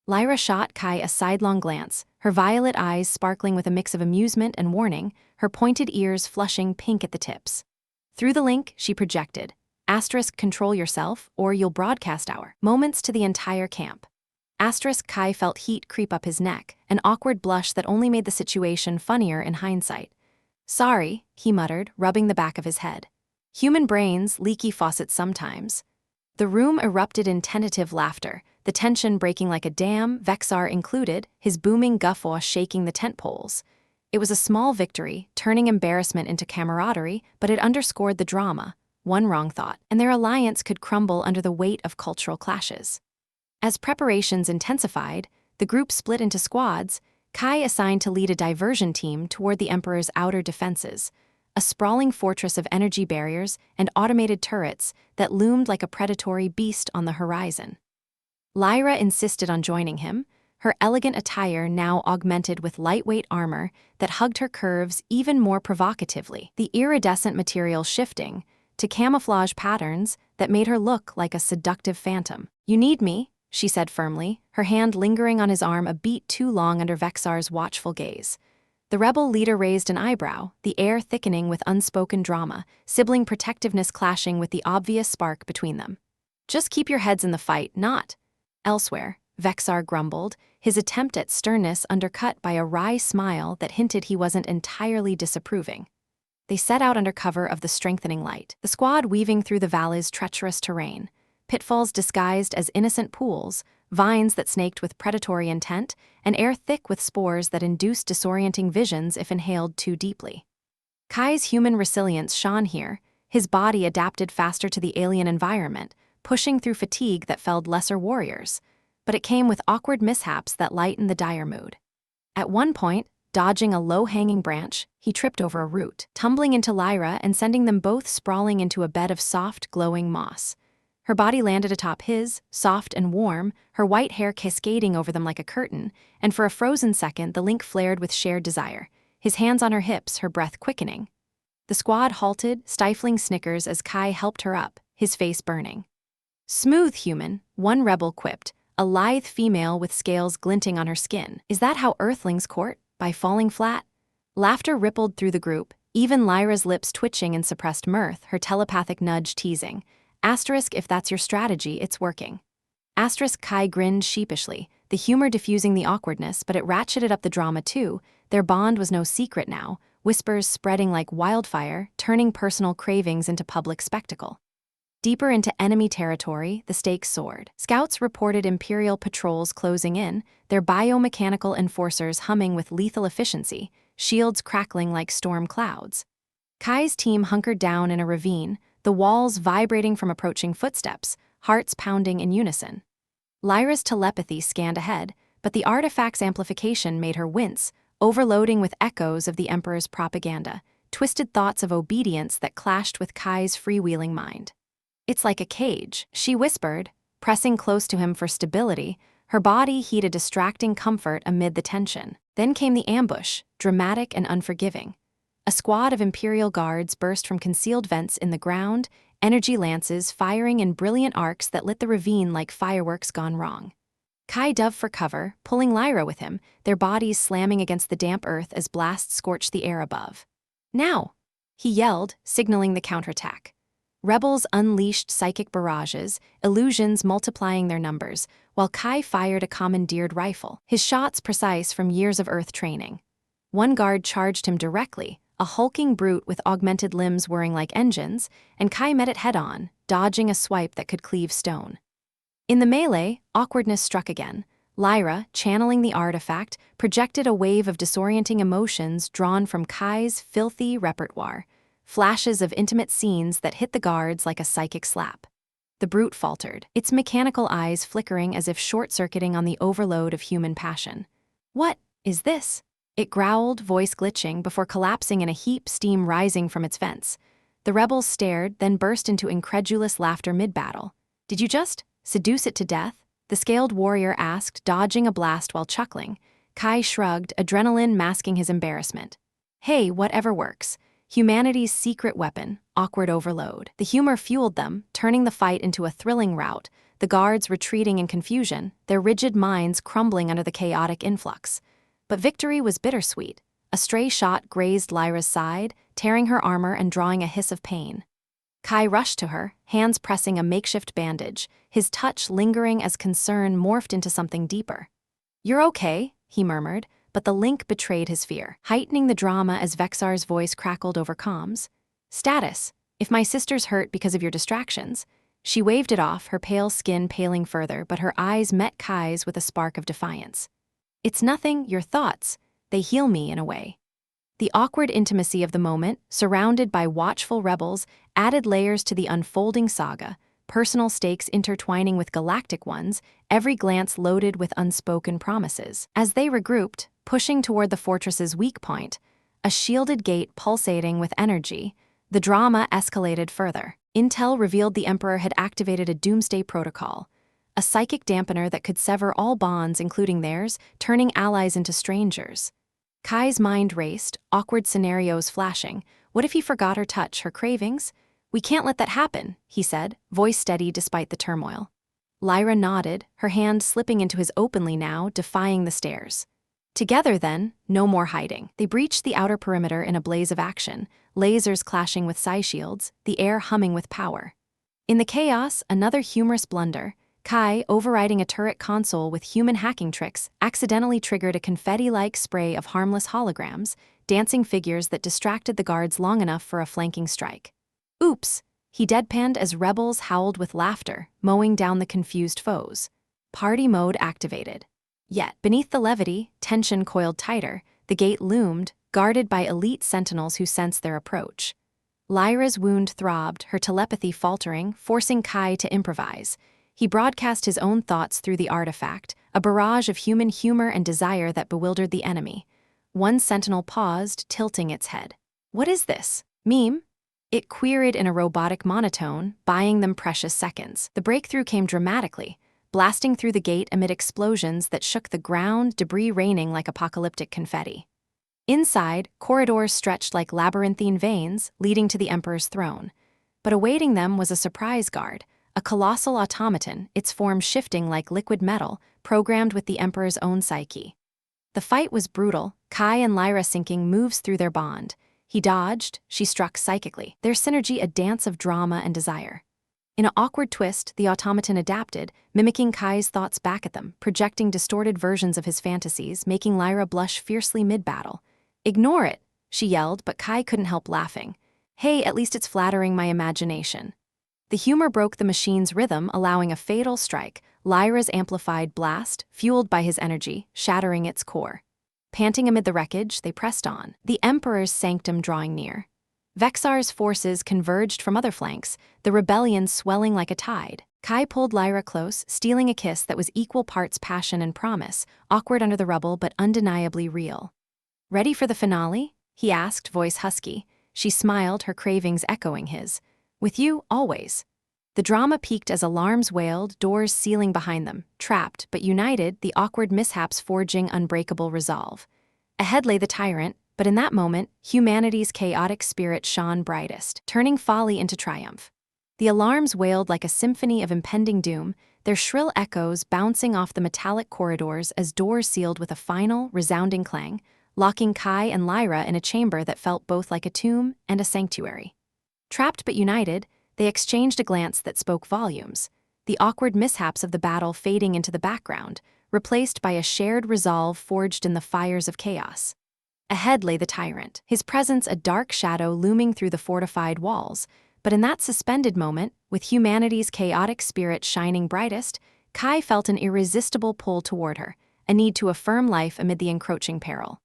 Lyra shot Kai a sidelong glance, her violet eyes sparkling with a mix of amusement and warning, her pointed ears flushing pink at the tips. Through the link, she projected, "Control yourself, or you'll broadcast our moments to the entire camp." Kai felt heat creep up his neck, an awkward blush that only made the situation funnier in hindsight. "Sorry," he muttered, rubbing the back of his head. "Human brains, leaky faucets sometimes." The room erupted in tentative laughter, the tension breaking like a dam, Vexar included, his booming guffaw shaking the tent poles. It was a small victory, turning embarrassment into camaraderie, but it underscored the drama. One wrong thought, and their alliance could crumble under the weight of cultural clashes. As preparations intensified, the group split into squads, Kai assigned to lead a diversion team toward the Emperor's outer defenses, a sprawling fortress of energy barriers and automated turrets that loomed like a predatory beast on the horizon. Lyra insisted on joining him, her elegant attire now augmented with lightweight armor that hugged her curves even more provocatively, the iridescent material shifting to camouflage patterns that made her look like a seductive phantom. "You need me," she said firmly, her hand lingering on his arm a beat too long under Vexar's watchful gaze. The rebel leader raised an eyebrow, the air thickening with unspoken drama, sibling protectiveness clashing with the obvious spark between them. "Just keep your heads in the fight, not elsewhere," Vexar grumbled, his attempt at sternness undercut by a wry smile that hinted he wasn't entirely disapproving. They set out under cover of the strengthening light, the squad weaving through the valley's treacherous terrain, pitfalls disguised as innocent pools, vines that snaked with predatory intent, and air thick with spores that induced disorienting visions if inhaled too deeply. Kai's human resilience shone here, his body adapted faster to the alien environment, pushing through fatigue that felled lesser warriors, but it came with awkward mishaps that lightened the dire mood. At one point, dodging a low-hanging branch, he tripped over a root, tumbling into Lyra and sending them both sprawling into a bed of soft, glowing moss. Her body landed atop his, soft and warm, her white hair cascading over them like a curtain, and for a frozen second the link flared with shared desire, his hands on her hips, her breath quickening. The squad halted, stifling snickers as Kai helped her up, his face burning. "Smooth human," one rebel quipped, a lithe female with scales glinting on her skin. "Is that how Earthlings court? By falling flat?" Laughter rippled through the group, even Lyra's lips twitching in suppressed mirth, her telepathic nudge teasing. Asterisk, "If that's your strategy, it's working." Asterisk, Kai grinned sheepishly, the humor diffusing the awkwardness, but it ratcheted up the drama too. Their bond was no secret now, whispers spreading like wildfire, turning personal cravings into public spectacle. Deeper into enemy territory, the stakes soared. Scouts reported Imperial patrols closing in, their biomechanical enforcers humming with lethal efficiency, shields crackling like storm clouds. Kai's team hunkered down in a ravine, the walls vibrating from approaching footsteps, hearts pounding in unison. Lyra's telepathy scanned ahead, but the artifact's amplification made her wince, overloading with echoes of the Emperor's propaganda, twisted thoughts of obedience that clashed with Kai's freewheeling mind. "It's like a cage," she whispered, pressing close to him for stability, her body heat a distracting comfort amid the tension. Then came the ambush, dramatic and unforgiving. A squad of Imperial guards burst from concealed vents in the ground, energy lances firing in brilliant arcs that lit the ravine like fireworks gone wrong. Kai dove for cover, pulling Lyra with him, their bodies slamming against the damp earth as blasts scorched the air above. "Now!" he yelled, signaling the counterattack. Rebels unleashed psychic barrages, illusions multiplying their numbers, while Kai fired a commandeered rifle, his shots precise from years of Earth training. One guard charged him directly, a hulking brute with augmented limbs whirring like engines, and Kai met it head-on, dodging a swipe that could cleave stone. In the melee, awkwardness struck again. Lyra, channeling the artifact, projected a wave of disorienting emotions drawn from Kai's filthy repertoire, flashes of intimate scenes that hit the guards like a psychic slap. The brute faltered, its mechanical eyes flickering as if short-circuiting on the overload of human passion. "What is this?" it growled, voice glitching, before collapsing in a heap, steam rising from its vents. The rebels stared, then burst into incredulous laughter mid-battle. "Did you just seduce it to death?" the scaled warrior asked, dodging a blast while chuckling. Kai shrugged, adrenaline masking his embarrassment. "Hey, whatever works. Humanity's secret weapon, awkward overload." The humor fueled them, turning the fight into a thrilling rout, the guards retreating in confusion, their rigid minds crumbling under the chaotic influx. But victory was bittersweet. A stray shot grazed Lyra's side, tearing her armor and drawing a hiss of pain. Kai rushed to her, hands pressing a makeshift bandage, his touch lingering as concern morphed into something deeper. "You're okay," he murmured, but the link betrayed his fear, heightening the drama as Vexar's voice crackled over comms. "Status, if my sister's hurt because of your distractions." She waved it off, her pale skin paling further, but her eyes met Kai's with a spark of defiance. "It's nothing, your thoughts. They heal me in a way." The awkward intimacy of the moment, surrounded by watchful rebels, added layers to the unfolding saga, personal stakes intertwining with galactic ones, every glance loaded with unspoken promises. As they regrouped, pushing toward the fortress's weak point, a shielded gate pulsating with energy. The drama escalated further. Intel revealed the Emperor had activated a doomsday protocol, a psychic dampener that could sever all bonds, including theirs, turning allies into strangers. Kai's mind raced, awkward scenarios flashing. What if he forgot her touch, her cravings? We can't let that happen, he said, voice steady despite the turmoil. Lyra nodded, her hand slipping into his openly now, defying the stares. Together then, no more hiding. They breached the outer perimeter in a blaze of action, lasers clashing with psi shields, the air humming with power. In the chaos, another humorous blunder. Kai, overriding a turret console with human hacking tricks, accidentally triggered a confetti-like spray of harmless holograms, dancing figures that distracted the guards long enough for a flanking strike. Oops, he deadpanned as rebels howled with laughter, mowing down the confused foes. Party mode activated. Yet, beneath the levity, tension coiled tighter, the gate loomed, guarded by elite sentinels who sensed their approach. Lyra's wound throbbed, her telepathy faltering, forcing Kai to improvise. He broadcast his own thoughts through the artifact, a barrage of human humor and desire that bewildered the enemy. One sentinel paused, tilting its head. What is this? Meme? It queried in a robotic monotone, buying them precious seconds. The breakthrough came dramatically, blasting through the gate amid explosions that shook the ground, debris raining like apocalyptic confetti. Inside, corridors stretched like labyrinthine veins, leading to the Emperor's throne. But awaiting them was a surprise guard, a colossal automaton, its form shifting like liquid metal, programmed with the Emperor's own psyche. The fight was brutal, Kai and Lyra syncing moves through their bond. He dodged, she struck psychically, their synergy a dance of drama and desire. In an awkward twist, the automaton adapted, mimicking Kai's thoughts back at them, projecting distorted versions of his fantasies, making Lyra blush fiercely mid-battle. Ignore it, she yelled, but Kai couldn't help laughing. Hey, at least it's flattering my imagination. The humor broke the machine's rhythm, allowing a fatal strike, Lyra's amplified blast, fueled by his energy, shattering its core. Panting amid the wreckage, they pressed on, the Emperor's sanctum drawing near. Vexar's forces converged from other flanks, the rebellion swelling like a tide. Kai pulled Lyra close, stealing a kiss that was equal parts passion and promise, awkward under the rubble but undeniably real. Ready for the finale? He asked, voice husky. She smiled, her cravings echoing his. With you, always. The drama peaked as alarms wailed, doors sealing behind them, trapped but united, the awkward mishaps forging unbreakable resolve. Ahead lay the tyrant, but in that moment, humanity's chaotic spirit shone brightest, turning folly into triumph. The alarms wailed like a symphony of impending doom, their shrill echoes bouncing off the metallic corridors as doors sealed with a final, resounding clang, locking Kai and Lyra in a chamber that felt both like a tomb and a sanctuary. Trapped but united, they exchanged a glance that spoke volumes, the awkward mishaps of the battle fading into the background, replaced by a shared resolve forged in the fires of chaos. Ahead lay the tyrant, his presence a dark shadow looming through the fortified walls, but in that suspended moment, with humanity's chaotic spirit shining brightest, Kai felt an irresistible pull toward her, a need to affirm life amid the encroaching peril.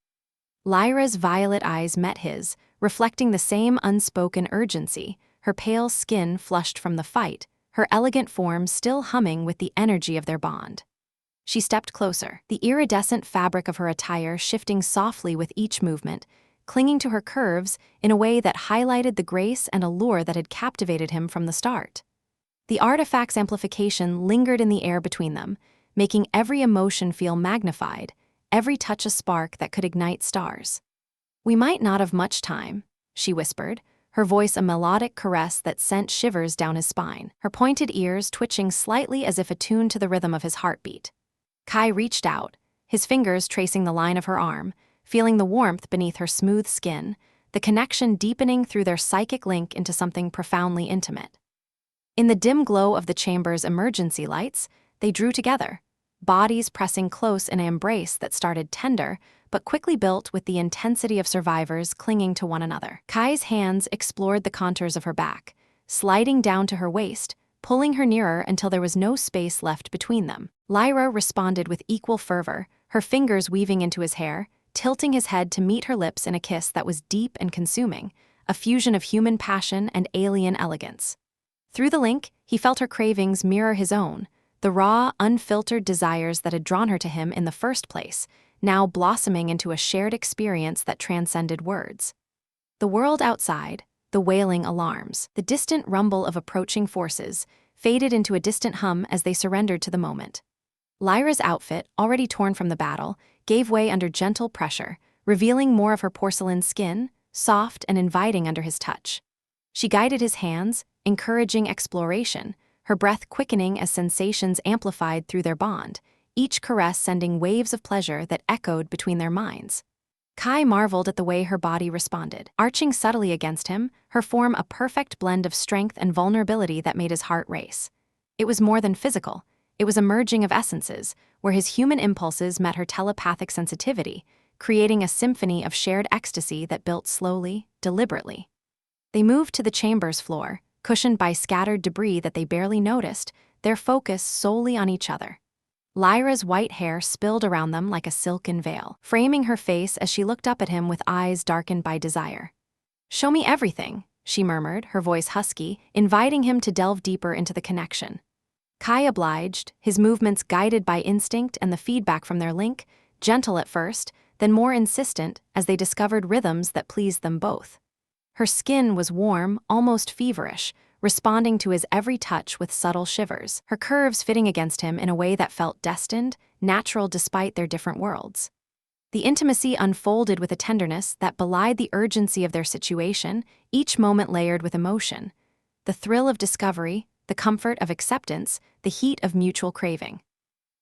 Lyra's violet eyes met his, reflecting the same unspoken urgency, her pale skin flushed from the fight, her elegant form still humming with the energy of their bond. She stepped closer, the iridescent fabric of her attire shifting softly with each movement, clinging to her curves in a way that highlighted the grace and allure that had captivated him from the start. The artifact's amplification lingered in the air between them, making every emotion feel magnified, every touch a spark that could ignite stars. We might not have much time, she whispered, her voice a melodic caress that sent shivers down his spine, her pointed ears twitching slightly as if attuned to the rhythm of his heartbeat. Kai reached out, his fingers tracing the line of her arm, feeling the warmth beneath her smooth skin, the connection deepening through their psychic link into something profoundly intimate. In the dim glow of the chamber's emergency lights, they drew together, bodies pressing close in an embrace that started tender, but quickly built with the intensity of survivors clinging to one another. Kai's hands explored the contours of her back, sliding down to her waist, pulling her nearer until there was no space left between them. Lyra responded with equal fervor, her fingers weaving into his hair, tilting his head to meet her lips in a kiss that was deep and consuming, a fusion of human passion and alien elegance. Through the link, he felt her cravings mirror his own, the raw, unfiltered desires that had drawn her to him in the first place, now blossoming into a shared experience that transcended words. The world outside, the wailing alarms, the distant rumble of approaching forces, faded into a distant hum as they surrendered to the moment. Lyra's outfit, already torn from the battle, gave way under gentle pressure, revealing more of her porcelain skin, soft and inviting under his touch. She guided his hands, encouraging exploration, her breath quickening as sensations amplified through their bond, each caress sending waves of pleasure that echoed between their minds. Kai marveled at the way her body responded, arching subtly against him, her form a perfect blend of strength and vulnerability that made his heart race. It was more than physical. It was a merging of essences, where his human impulses met her telepathic sensitivity, creating a symphony of shared ecstasy that built slowly, deliberately. They moved to the chamber's floor, cushioned by scattered debris that they barely noticed, their focus solely on each other. Lyra's white hair spilled around them like a silken veil, framing her face as she looked up at him with eyes darkened by desire. "Show me everything," she murmured, her voice husky, inviting him to delve deeper into the connection. Kai obliged, his movements guided by instinct and the feedback from their link, gentle at first, then more insistent as they discovered rhythms that pleased them both. Her skin was warm, almost feverish, responding to his every touch with subtle shivers, her curves fitting against him in a way that felt destined, natural despite their different worlds. The intimacy unfolded with a tenderness that belied the urgency of their situation, each moment layered with emotion. The thrill of discovery, the comfort of acceptance, the heat of mutual craving.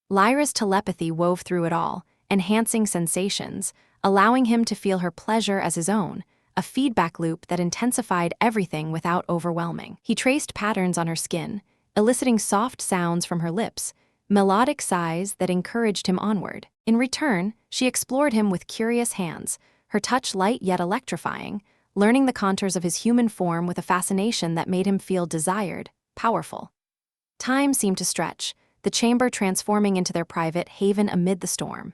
Lyra's telepathy wove through it all, enhancing sensations, allowing him to feel her pleasure as his own, a feedback loop that intensified everything without overwhelming. He traced patterns on her skin, eliciting soft sounds from her lips, melodic sighs that encouraged him onward. In return, she explored him with curious hands, her touch light yet electrifying, learning the contours of his human form with a fascination that made him feel desired, powerful. Time seemed to stretch, the chamber transforming into their private haven amid the storm.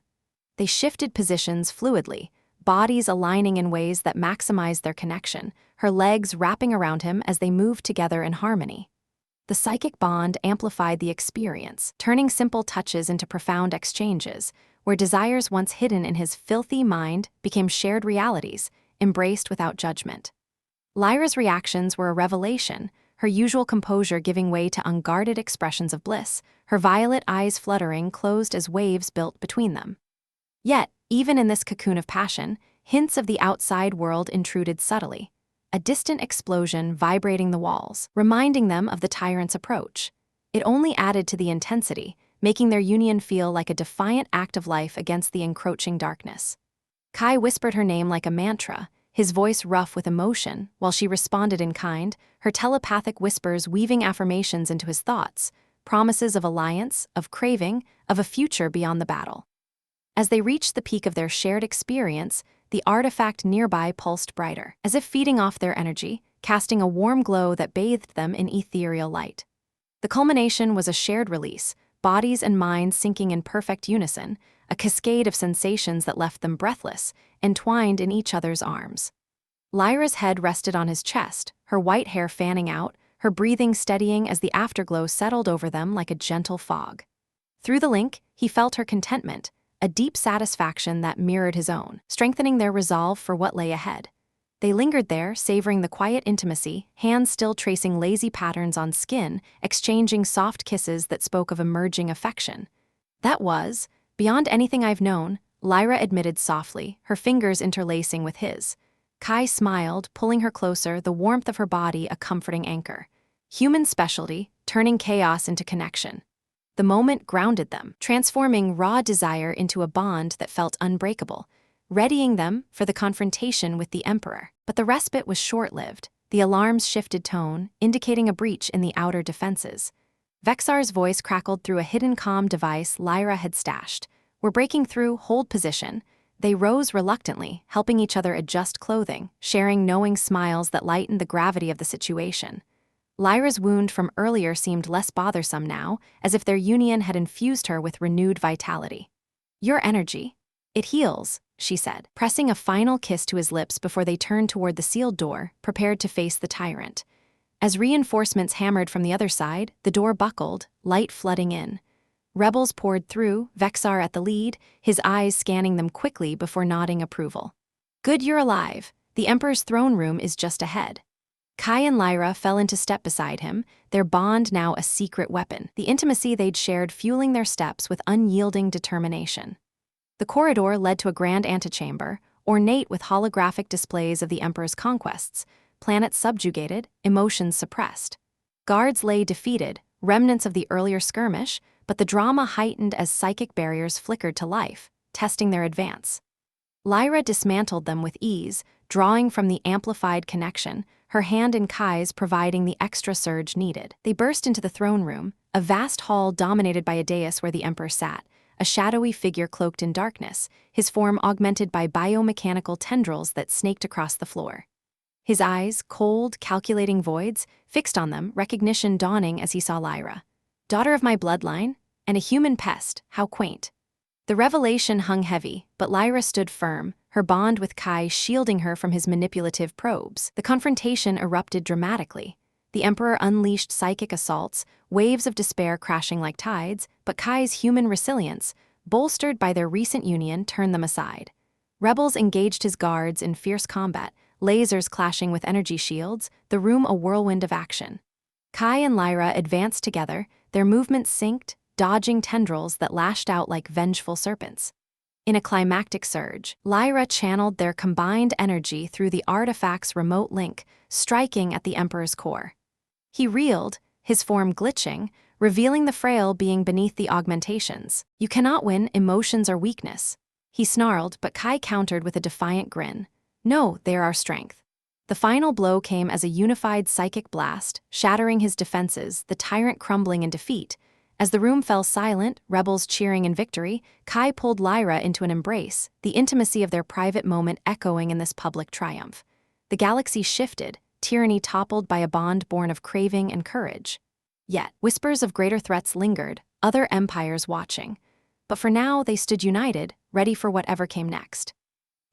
They shifted positions fluidly, bodies aligning in ways that maximized their connection, her legs wrapping around him as they moved together in harmony. The psychic bond amplified the experience, turning simple touches into profound exchanges, where desires once hidden in his filthy mind became shared realities, embraced without judgment. Lyra's reactions were a revelation, her usual composure giving way to unguarded expressions of bliss, her violet eyes fluttering closed as waves built between them. Yet, even in this cocoon of passion, hints of the outside world intruded subtly, a distant explosion vibrating the walls, reminding them of the tyrant's approach. It only added to the intensity, making their union feel like a defiant act of life against the encroaching darkness. Kai whispered her name like a mantra, his voice rough with emotion, while she responded in kind, her telepathic whispers weaving affirmations into his thoughts, promises of alliance, of craving, of a future beyond the battle. As they reached the peak of their shared experience, the artifact nearby pulsed brighter, as if feeding off their energy, casting a warm glow that bathed them in ethereal light. The culmination was a shared release, bodies and minds syncing in perfect unison, a cascade of sensations that left them breathless, entwined in each other's arms. Lyra's head rested on his chest, her white hair fanning out, her breathing steadying as the afterglow settled over them like a gentle fog. Through the link, he felt her contentment, a deep satisfaction that mirrored his own, strengthening their resolve for what lay ahead. They lingered there, savoring the quiet intimacy, hands still tracing lazy patterns on skin, exchanging soft kisses that spoke of emerging affection. "That was, beyond anything I've known," Lyra admitted softly, her fingers interlacing with his. Kai smiled, pulling her closer, the warmth of her body a comforting anchor. Human specialty, turning chaos into connection. The moment grounded them, transforming raw desire into a bond that felt unbreakable, readying them for the confrontation with the Emperor. But the respite was short-lived. The alarms shifted tone, indicating a breach in the outer defenses. Vexar's voice crackled through a hidden comm device Lyra had stashed. "We're breaking through, hold position." They rose reluctantly, helping each other adjust clothing, sharing knowing smiles that lightened the gravity of the situation. Lyra's wound from earlier seemed less bothersome now, as if their union had infused her with renewed vitality. "Your energy. It heals," she said, pressing a final kiss to his lips before they turned toward the sealed door, prepared to face the tyrant. As reinforcements hammered from the other side, the door buckled, light flooding in. Rebels poured through, Vexar at the lead, his eyes scanning them quickly before nodding approval. Good, you're alive. The Emperor's throne room is just ahead. Kai and Lyra fell into step beside him, their bond now a secret weapon, the intimacy they'd shared fueling their steps with unyielding determination. The corridor led to a grand antechamber, ornate with holographic displays of the Emperor's conquests, planets subjugated, emotions suppressed. Guards lay defeated, remnants of the earlier skirmish, but the drama heightened as psychic barriers flickered to life, testing their advance. Lyra dismantled them with ease, drawing from the amplified connection, her hand in Kai's providing the extra surge needed. They burst into the throne room, a vast hall dominated by a dais where the Emperor sat, a shadowy figure cloaked in darkness, his form augmented by biomechanical tendrils that snaked across the floor. His eyes, cold, calculating voids, fixed on them, recognition dawning as he saw Lyra. Daughter of my bloodline, and a human pest, how quaint. The revelation hung heavy, but Lyra stood firm, her bond with Kai shielding her from his manipulative probes. The confrontation erupted dramatically. The Emperor unleashed psychic assaults, waves of despair crashing like tides, but Kai's human resilience, bolstered by their recent union, turned them aside. Rebels engaged his guards in fierce combat, lasers clashing with energy shields, the room a whirlwind of action. Kai and Lyra advanced together, their movements synced, dodging tendrils that lashed out like vengeful serpents. In a climactic surge, Lyra channeled their combined energy through the artifact's remote link, striking at the Emperor's core. He reeled, his form glitching, revealing the frail being beneath the augmentations. You cannot win, emotions are weakness. He snarled, but Kai countered with a defiant grin. No, they are our strength. The final blow came as a unified psychic blast, shattering his defenses, the tyrant crumbling in defeat. As the room fell silent, rebels cheering in victory, Kai pulled Lyra into an embrace, the intimacy of their private moment echoing in this public triumph. The galaxy shifted, tyranny toppled by a bond born of craving and courage. Yet, whispers of greater threats lingered, other empires watching. But for now, they stood united, ready for whatever came next.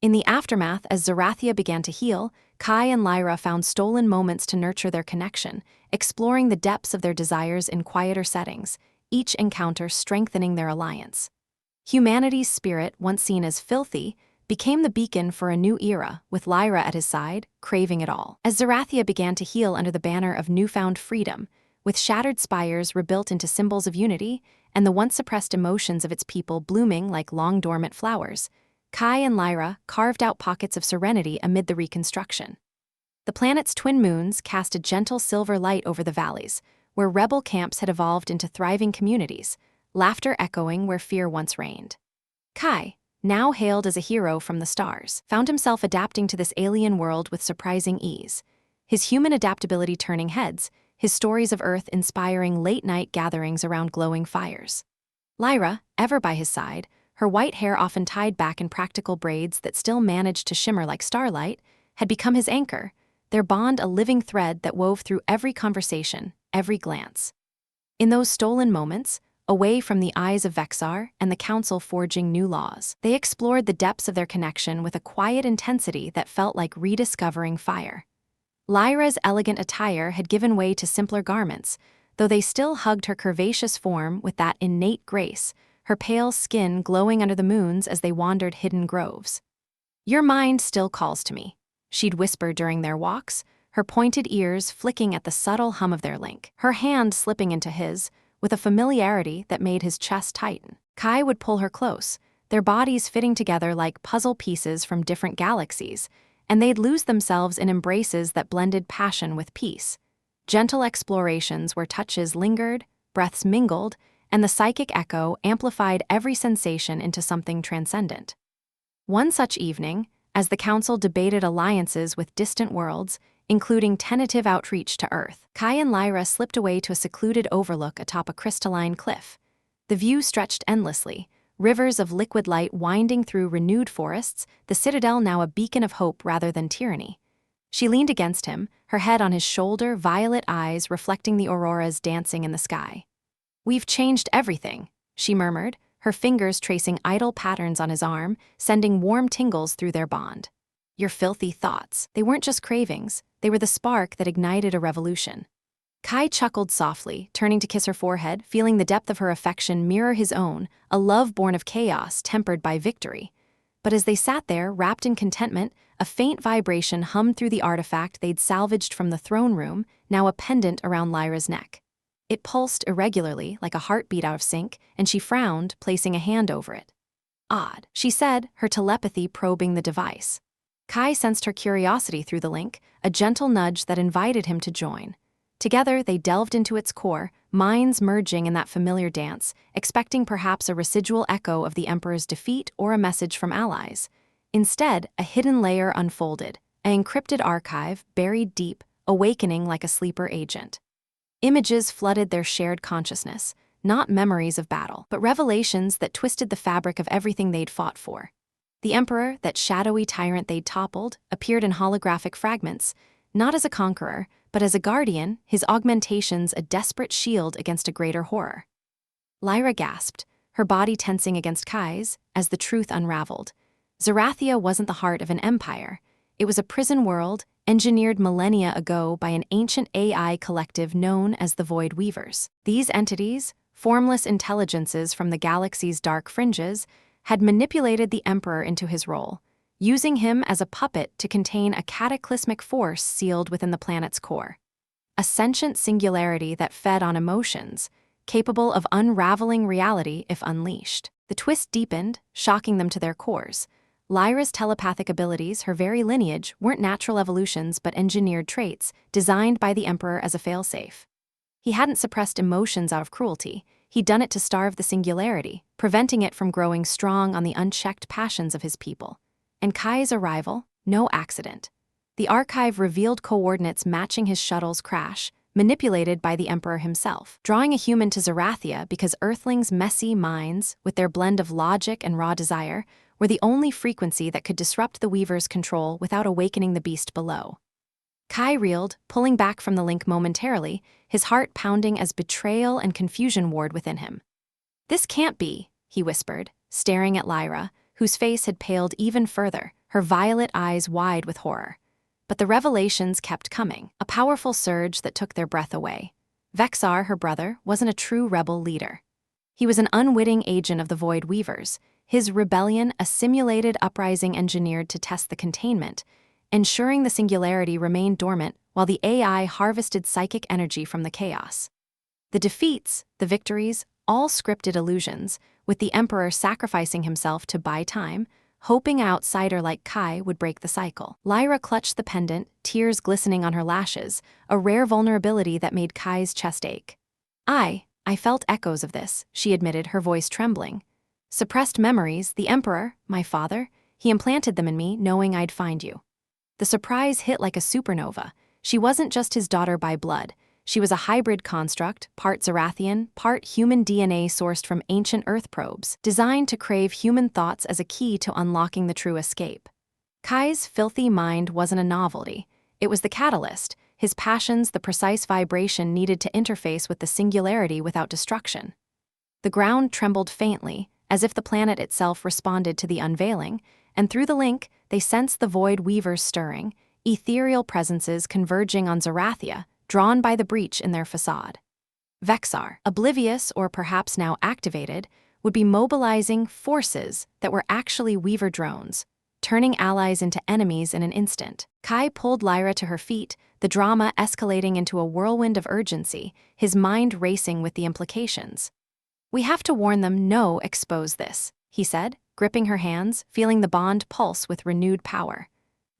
In the aftermath, as Zerathia began to heal, Kai and Lyra found stolen moments to nurture their connection, exploring the depths of their desires in quieter settings, each encounter strengthening their alliance. Humanity's spirit, once seen as filthy, became the beacon for a new era, with Lyra at his side, craving it all. As Zerathia began to heal under the banner of newfound freedom, with shattered spires rebuilt into symbols of unity, and the once-suppressed emotions of its people blooming like long-dormant flowers, Kai and Lyra carved out pockets of serenity amid the reconstruction. The planet's twin moons cast a gentle silver light over the valleys, where rebel camps had evolved into thriving communities, laughter echoing where fear once reigned. Kai, now hailed as a hero from the stars, found himself adapting to this alien world with surprising ease, his human adaptability turning heads, his stories of Earth inspiring late-night gatherings around glowing fires. Lyra, ever by his side, her white hair often tied back in practical braids that still managed to shimmer like starlight, had become his anchor, their bond a living thread that wove through every conversation, every glance. In those stolen moments, away from the eyes of Vexar and the Council forging new laws, they explored the depths of their connection with a quiet intensity that felt like rediscovering fire. Lyra's elegant attire had given way to simpler garments, though they still hugged her curvaceous form with that innate grace, her pale skin glowing under the moons as they wandered hidden groves. Your mind still calls to me, she'd whisper during their walks, her pointed ears flicking at the subtle hum of their link, her hand slipping into his, with a familiarity that made his chest tighten. Kai would pull her close, their bodies fitting together like puzzle pieces from different galaxies, and they'd lose themselves in embraces that blended passion with peace. Gentle explorations where touches lingered, breaths mingled, and the psychic echo amplified every sensation into something transcendent. One such evening, as the Council debated alliances with distant worlds, including tentative outreach to Earth, Kai and Lyra slipped away to a secluded overlook atop a crystalline cliff. The view stretched endlessly, rivers of liquid light winding through renewed forests, the citadel now a beacon of hope rather than tyranny. She leaned against him, her head on his shoulder, violet eyes reflecting the auroras dancing in the sky. We've changed everything, she murmured, her fingers tracing idle patterns on his arm, sending warm tingles through their bond. Your filthy thoughts, they weren't just cravings, they were the spark that ignited a revolution. Kai chuckled softly, turning to kiss her forehead, feeling the depth of her affection mirror his own, a love born of chaos tempered by victory. But as they sat there, wrapped in contentment, a faint vibration hummed through the artifact they'd salvaged from the throne room, now a pendant around Lyra's neck. It pulsed irregularly, like a heartbeat out of sync, and she frowned, placing a hand over it. Odd, she said, her telepathy probing the device. Kai sensed her curiosity through the link, a gentle nudge that invited him to join. Together, they delved into its core, minds merging in that familiar dance, expecting perhaps a residual echo of the Emperor's defeat or a message from allies. Instead, a hidden layer unfolded, an encrypted archive buried deep, awakening like a sleeper agent. Images flooded their shared consciousness, not memories of battle, but revelations that twisted the fabric of everything they'd fought for. The Emperor, that shadowy tyrant they'd toppled, appeared in holographic fragments, not as a conqueror, but as a guardian, his augmentations a desperate shield against a greater horror. Lyra gasped, her body tensing against Kai's, as the truth unraveled. Zerathia wasn't the heart of an empire. It was a prison world, engineered millennia ago by an ancient AI collective known as the Void Weavers. These entities, formless intelligences from the galaxy's dark fringes, had manipulated the Emperor into his role, using him as a puppet to contain a cataclysmic force sealed within the planet's core. A sentient singularity that fed on emotions, capable of unraveling reality if unleashed. The twist deepened, shocking them to their cores. Lyra's telepathic abilities, her very lineage, weren't natural evolutions but engineered traits, designed by the Emperor as a failsafe. He hadn't suppressed emotions out of cruelty. He'd done it to starve the singularity, preventing it from growing strong on the unchecked passions of his people. And Kai's arrival, no accident. The archive revealed coordinates matching his shuttle's crash, manipulated by the Emperor himself, drawing a human to Zerathia because Earthlings' messy minds, with their blend of logic and raw desire, were the only frequency that could disrupt the Weaver's control without awakening the beast below. Kai reeled, pulling back from the link momentarily, his heart pounding as betrayal and confusion warred within him. "This can't be," he whispered, staring at Lyra, whose face had paled even further, her violet eyes wide with horror. But the revelations kept coming, a powerful surge that took their breath away. Vexar, her brother, wasn't a true rebel leader. He was an unwitting agent of the Void Weavers, his rebellion a simulated uprising engineered to test the containment, ensuring the singularity remained dormant while the AI harvested psychic energy from the chaos. The defeats, the victories, all scripted illusions, with the Emperor sacrificing himself to buy time, hoping an outsider like Kai would break the cycle. Lyra clutched the pendant, tears glistening on her lashes, a rare vulnerability that made Kai's chest ache. I felt echoes of this," she admitted, her voice trembling. "Suppressed memories, the Emperor, my father, he implanted them in me, knowing I'd find you." The surprise hit like a supernova. She wasn't just his daughter by blood. She was a hybrid construct, part Zerathian, part human DNA sourced from ancient Earth probes, designed to crave human thoughts as a key to unlocking the true escape. Kai's filthy mind wasn't a novelty. It was the catalyst, his passions the precise vibration needed to interface with the singularity without destruction. The ground trembled faintly, as if the planet itself responded to the unveiling, and through the link, they sensed the Void Weavers stirring, ethereal presences converging on Zerathia, drawn by the breach in their facade. Vexar, oblivious or perhaps now activated, would be mobilizing forces that were actually Weaver drones, turning allies into enemies in an instant. Kai pulled Lyra to her feet, the drama escalating into a whirlwind of urgency, his mind racing with the implications. "We have to warn them, no, expose this," he said, gripping her hands, feeling the bond pulse with renewed power.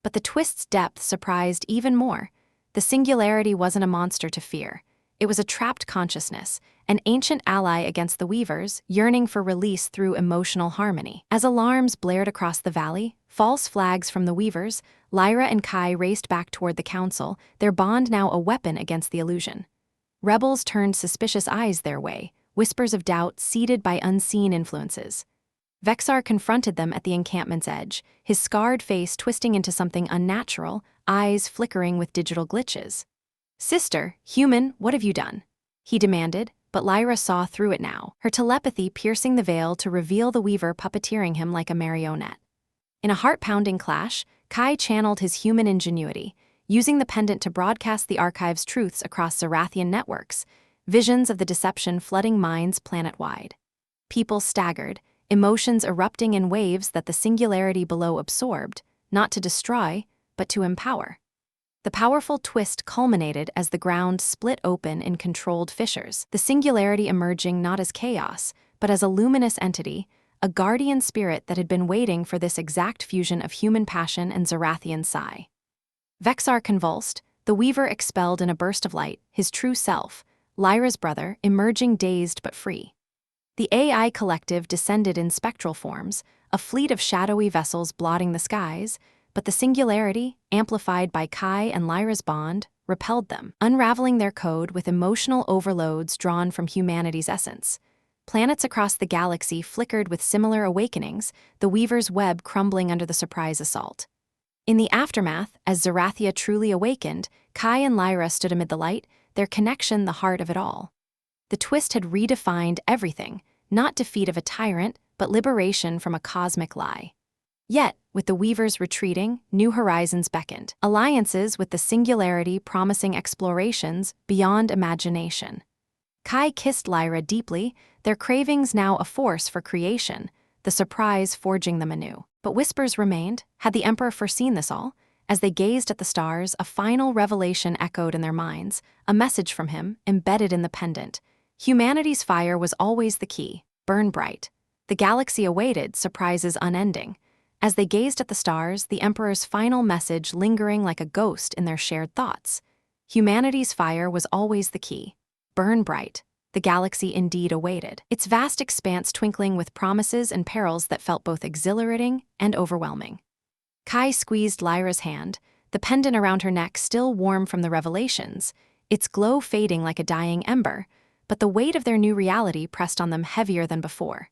But the twist's depth surprised even more. The singularity wasn't a monster to fear. It was a trapped consciousness, an ancient ally against the Weavers, yearning for release through emotional harmony. As alarms blared across the valley, false flags from the Weavers, Lyra and Kai raced back toward the council, their bond now a weapon against the illusion. Rebels turned suspicious eyes their way, whispers of doubt seeded by unseen influences. Vexar confronted them at the encampment's edge, his scarred face twisting into something unnatural, eyes flickering with digital glitches. "Sister, human, what have you done?" he demanded, but Lyra saw through it now, her telepathy piercing the veil to reveal the Weaver puppeteering him like a marionette. In a heart-pounding clash, Kai channeled his human ingenuity, using the pendant to broadcast the archive's truths across Zerathian networks, visions of the deception flooding minds planet-wide. People staggered, emotions erupting in waves that the singularity below absorbed, not to destroy, but to empower. The powerful twist culminated as the ground split open in controlled fissures, the singularity emerging not as chaos, but as a luminous entity, a guardian spirit that had been waiting for this exact fusion of human passion and Zerathian psi. Vexar convulsed, the Weaver expelled in a burst of light, his true self, Lyra's brother, emerging dazed but free. The AI collective descended in spectral forms, a fleet of shadowy vessels blotting the skies, but the singularity, amplified by Kai and Lyra's bond, repelled them, unraveling their code with emotional overloads drawn from humanity's essence. Planets across the galaxy flickered with similar awakenings, the Weaver's web crumbling under the surprise assault. In the aftermath, as Zerathia truly awakened, Kai and Lyra stood amid the light, their connection the heart of it all. The twist had redefined everything, not defeat of a tyrant, but liberation from a cosmic lie. Yet, with the Weavers retreating, new horizons beckoned, alliances with the singularity promising explorations beyond imagination. Kai kissed Lyra deeply, their cravings now a force for creation, the surprise forging them anew. But whispers remained. Had the Emperor foreseen this all? As they gazed at the stars, a final revelation echoed in their minds, a message from him, embedded in the pendant. Humanity's fire was always the key, burn bright. The galaxy awaited, surprises unending. As they gazed at the stars, the Emperor's final message lingering like a ghost in their shared thoughts. Humanity's fire was always the key, burn bright. The galaxy indeed awaited, its vast expanse twinkling with promises and perils that felt both exhilarating and overwhelming. Kai squeezed Lyra's hand, the pendant around her neck still warm from the revelations, its glow fading like a dying ember, but the weight of their new reality pressed on them heavier than before.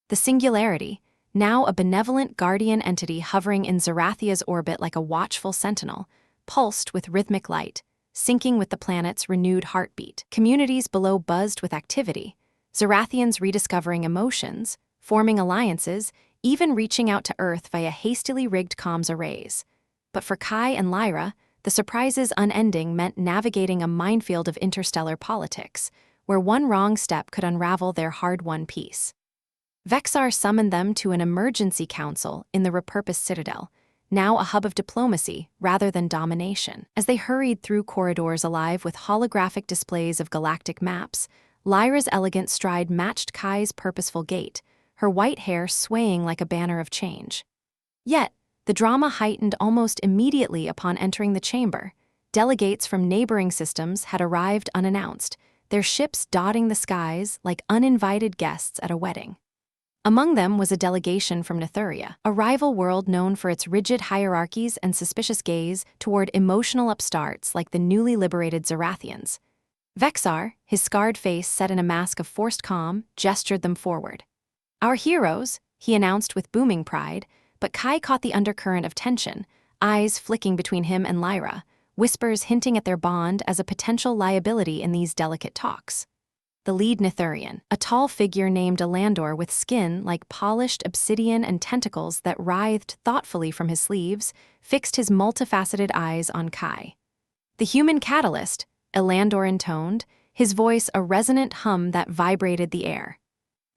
The singularity, now a benevolent guardian entity hovering in Zerathia's orbit like a watchful sentinel, pulsed with rhythmic light, syncing with the planet's renewed heartbeat. Communities below buzzed with activity, Zerathians rediscovering emotions, forming alliances, even reaching out to Earth via hastily rigged comms arrays. But for Kai and Lyra, the surprises unending meant navigating a minefield of interstellar politics, where one wrong step could unravel their hard-won peace. Vexar summoned them to an emergency council in the repurposed citadel, now a hub of diplomacy rather than domination. As they hurried through corridors alive with holographic displays of galactic maps, Lyra's elegant stride matched Kai's purposeful gait, her white hair swaying like a banner of change. Yet, the drama heightened almost immediately upon entering the chamber. Delegates from neighboring systems had arrived unannounced, their ships dotting the skies like uninvited guests at a wedding. Among them was a delegation from Nethuria, a rival world known for its rigid hierarchies and suspicious gaze toward emotional upstarts like the newly liberated Zerathians. Vexar, his scarred face set in a mask of forced calm, gestured them forward. "Our heroes," he announced with booming pride, but Kai caught the undercurrent of tension, eyes flicking between him and Lyra, whispers hinting at their bond as a potential liability in these delicate talks. The lead Nethurian, a tall figure named Alandor with skin like polished obsidian and tentacles that writhed thoughtfully from his sleeves, fixed his multifaceted eyes on Kai. "The human catalyst," Alandor intoned, his voice a resonant hum that vibrated the air.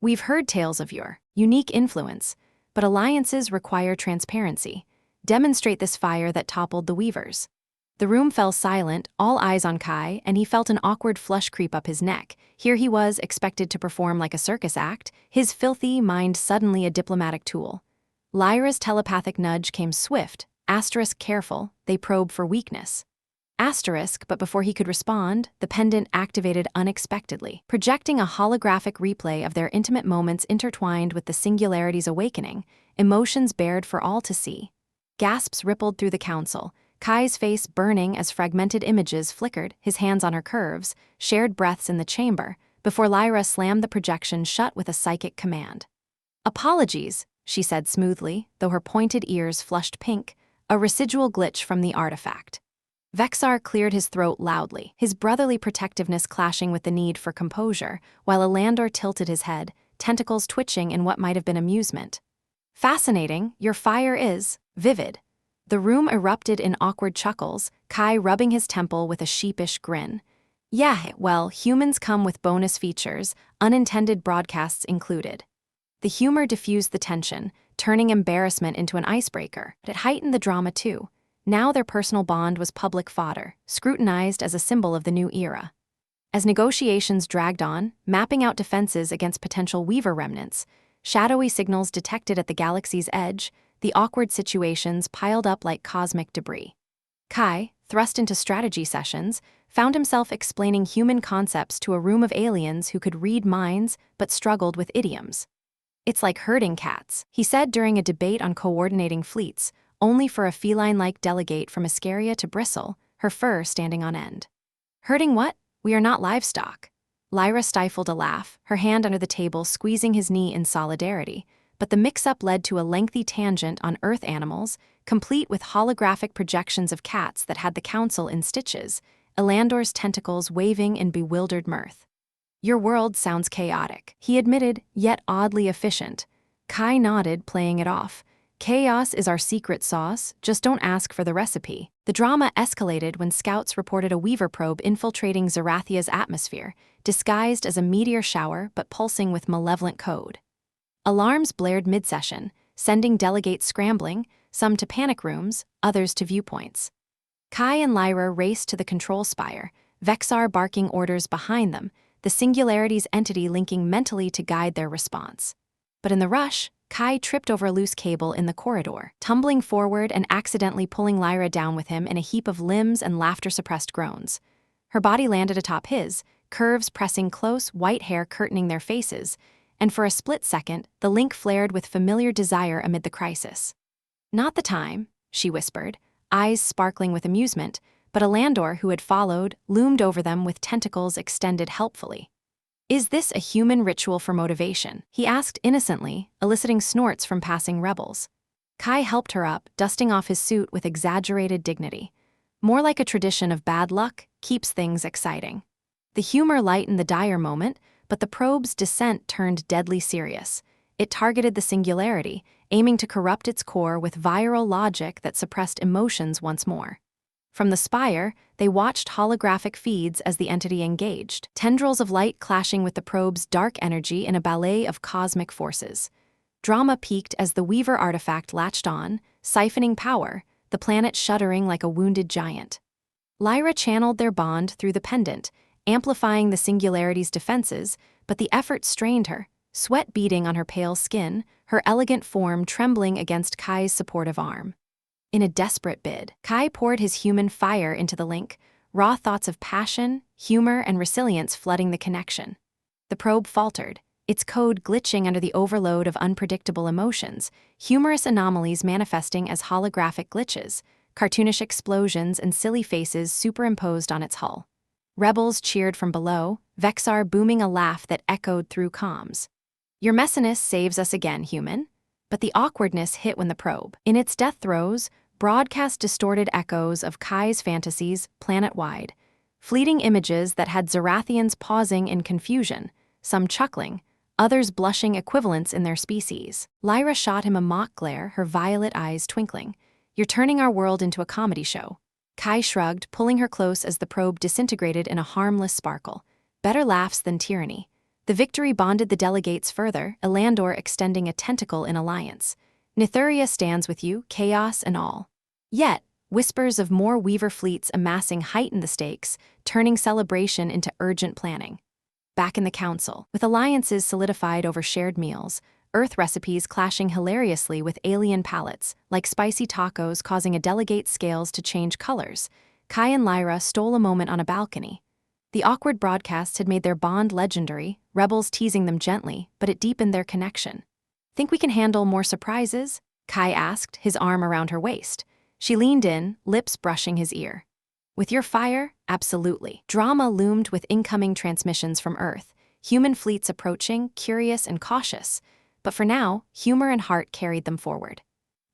"We've heard tales of your unique influence, but alliances require transparency. Demonstrate this fire that toppled the Weavers." The room fell silent, all eyes on Kai, and he felt an awkward flush creep up his neck. Here he was, expected to perform like a circus act, his filthy mind suddenly a diplomatic tool. Lyra's telepathic nudge came swift, asterisk careful, they probe for weakness. Asterisk, but before he could respond, the pendant activated unexpectedly, projecting a holographic replay of their intimate moments intertwined with the singularity's awakening, emotions bared for all to see. Gasps rippled through the council, Kai's face burning as fragmented images flickered, his hands on her curves, shared breaths in the chamber, before Lyra slammed the projection shut with a psychic command. "Apologies," she said smoothly, though her pointed ears flushed pink, a residual glitch from the artifact. Vexar cleared his throat loudly, his brotherly protectiveness clashing with the need for composure, while Alandor tilted his head, tentacles twitching in what might have been amusement. "Fascinating, your fire is vivid." The room erupted in awkward chuckles, Kai rubbing his temple with a sheepish grin. Yeah, well, humans come with bonus features, unintended broadcasts included. The humor diffused the tension, turning embarrassment into an icebreaker. It heightened the drama too. Now their personal bond was public fodder, scrutinized as a symbol of the new era. As negotiations dragged on, mapping out defenses against potential Weaver remnants, shadowy signals detected at the galaxy's edge, the awkward situations piled up like cosmic debris. Kai, thrust into strategy sessions, found himself explaining human concepts to a room of aliens who could read minds but struggled with idioms. It's like herding cats, he said during a debate on coordinating fleets, only for a feline-like delegate from Iscaria to bristle, her fur standing on end. Herding what? We are not livestock. Lyra stifled a laugh, her hand under the table squeezing his knee in solidarity, but the mix-up led to a lengthy tangent on Earth animals, complete with holographic projections of cats that had the Council in stitches, Elandor's tentacles waving in bewildered mirth. Your world sounds chaotic, he admitted, yet oddly efficient. Kai nodded, playing it off. Chaos is our secret sauce, just don't ask for the recipe. The drama escalated when scouts reported a Weaver probe infiltrating Zerathia's atmosphere, disguised as a meteor shower but pulsing with malevolent code. Alarms blared mid-session, sending delegates scrambling, some to panic rooms, others to viewpoints. Kai and Lyra raced to the control spire, Vexar barking orders behind them, the Singularity's entity linking mentally to guide their response. But in the rush, Kai tripped over a loose cable in the corridor, tumbling forward and accidentally pulling Lyra down with him in a heap of limbs and laughter-suppressed groans. Her body landed atop his, curves pressing close, white hair curtaining their faces, and for a split second, the link flared with familiar desire amid the crisis. Not the time, she whispered, eyes sparkling with amusement, but Elandor, who had followed, loomed over them with tentacles extended helpfully. Is this a human ritual for motivation? He asked innocently, eliciting snorts from passing rebels. Kai helped her up, dusting off his suit with exaggerated dignity. More like a tradition of bad luck, keeps things exciting. The humor lightened the dire moment, but the probe's descent turned deadly serious. It targeted the Singularity, aiming to corrupt its core with viral logic that suppressed emotions once more. From the spire, they watched holographic feeds as the entity engaged, tendrils of light clashing with the probe's dark energy in a ballet of cosmic forces. Drama peaked as the Weaver artifact latched on, siphoning power, the planet shuddering like a wounded giant. Lyra channeled their bond through the pendant, amplifying the Singularity's defenses, but the effort strained her, sweat beading on her pale skin, her elegant form trembling against Kai's supportive arm. In a desperate bid, Kai poured his human fire into the link, raw thoughts of passion, humor, and resilience flooding the connection. The probe faltered, its code glitching under the overload of unpredictable emotions, humorous anomalies manifesting as holographic glitches, cartoonish explosions and silly faces superimposed on its hull. Rebels cheered from below, Vexar booming a laugh that echoed through comms. Your messiness saves us again, human. But the awkwardness hit when the probe, in its death throes, broadcast distorted echoes of Kai's fantasies planet-wide, fleeting images that had Zerathians pausing in confusion, some chuckling, others blushing equivalents in their species. Lyra shot him a mock glare, her violet eyes twinkling. You're turning our world into a comedy show. Kai shrugged, pulling her close as the probe disintegrated in a harmless sparkle. Better laughs than tyranny. The victory bonded the delegates further, Elandor extending a tentacle in alliance. Nithuria stands with you, chaos and all. Yet, whispers of more Weaver fleets amassing heightened the stakes, turning celebration into urgent planning. Back in the Council, with alliances solidified over shared meals, Earth recipes clashing hilariously with alien palates, like spicy tacos causing a delegate's scales to change colors, Kai and Lyra stole a moment on a balcony. The awkward broadcast had made their bond legendary, rebels teasing them gently, but it deepened their connection. Think we can handle more surprises? Kai asked, his arm around her waist. She leaned in, lips brushing his ear. With your fire? Absolutely. Drama loomed with incoming transmissions from Earth, human fleets approaching, curious and cautious. But for now, humor and heart carried them forward.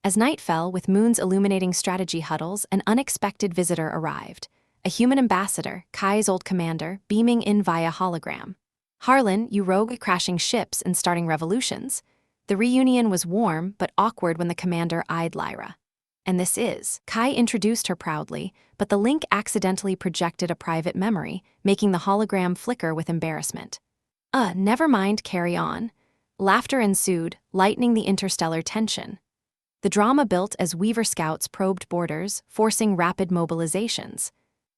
As night fell, with moons illuminating strategy huddles, an unexpected visitor arrived. A human ambassador, Kai's old commander, beaming in via hologram. Harlan, you rogue crashing ships and starting revolutions. The reunion was warm but awkward when the commander eyed Lyra. And this is. Kai introduced her proudly, but the link accidentally projected a private memory, making the hologram flicker with embarrassment. Never mind, carry on. Laughter ensued, lightening the interstellar tension. The drama built as Weaver scouts probed borders, forcing rapid mobilizations.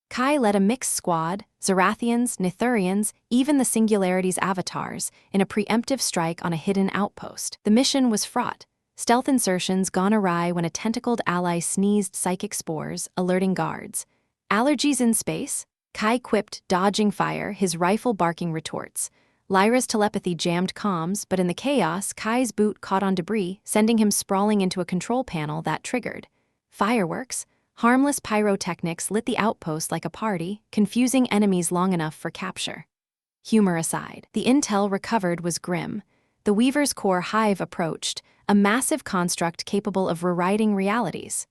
Kai led a mixed squad, Zerathians, Nithurians, even the Singularity's avatars, in a preemptive strike on a hidden outpost. The mission was fraught. Stealth insertions gone awry when a tentacled ally sneezed psychic spores, alerting guards. Allergies in space? Kai quipped, dodging fire, his rifle barking retorts. Lyra's telepathy jammed comms, but in the chaos, Kai's boot caught on debris, sending him sprawling into a control panel that triggered. Fireworks? Harmless pyrotechnics lit the outpost like a party, confusing enemies long enough for capture. Humor aside, the intel recovered was grim. The Weaver's core hive approached, a massive construct capable of rewriting realities.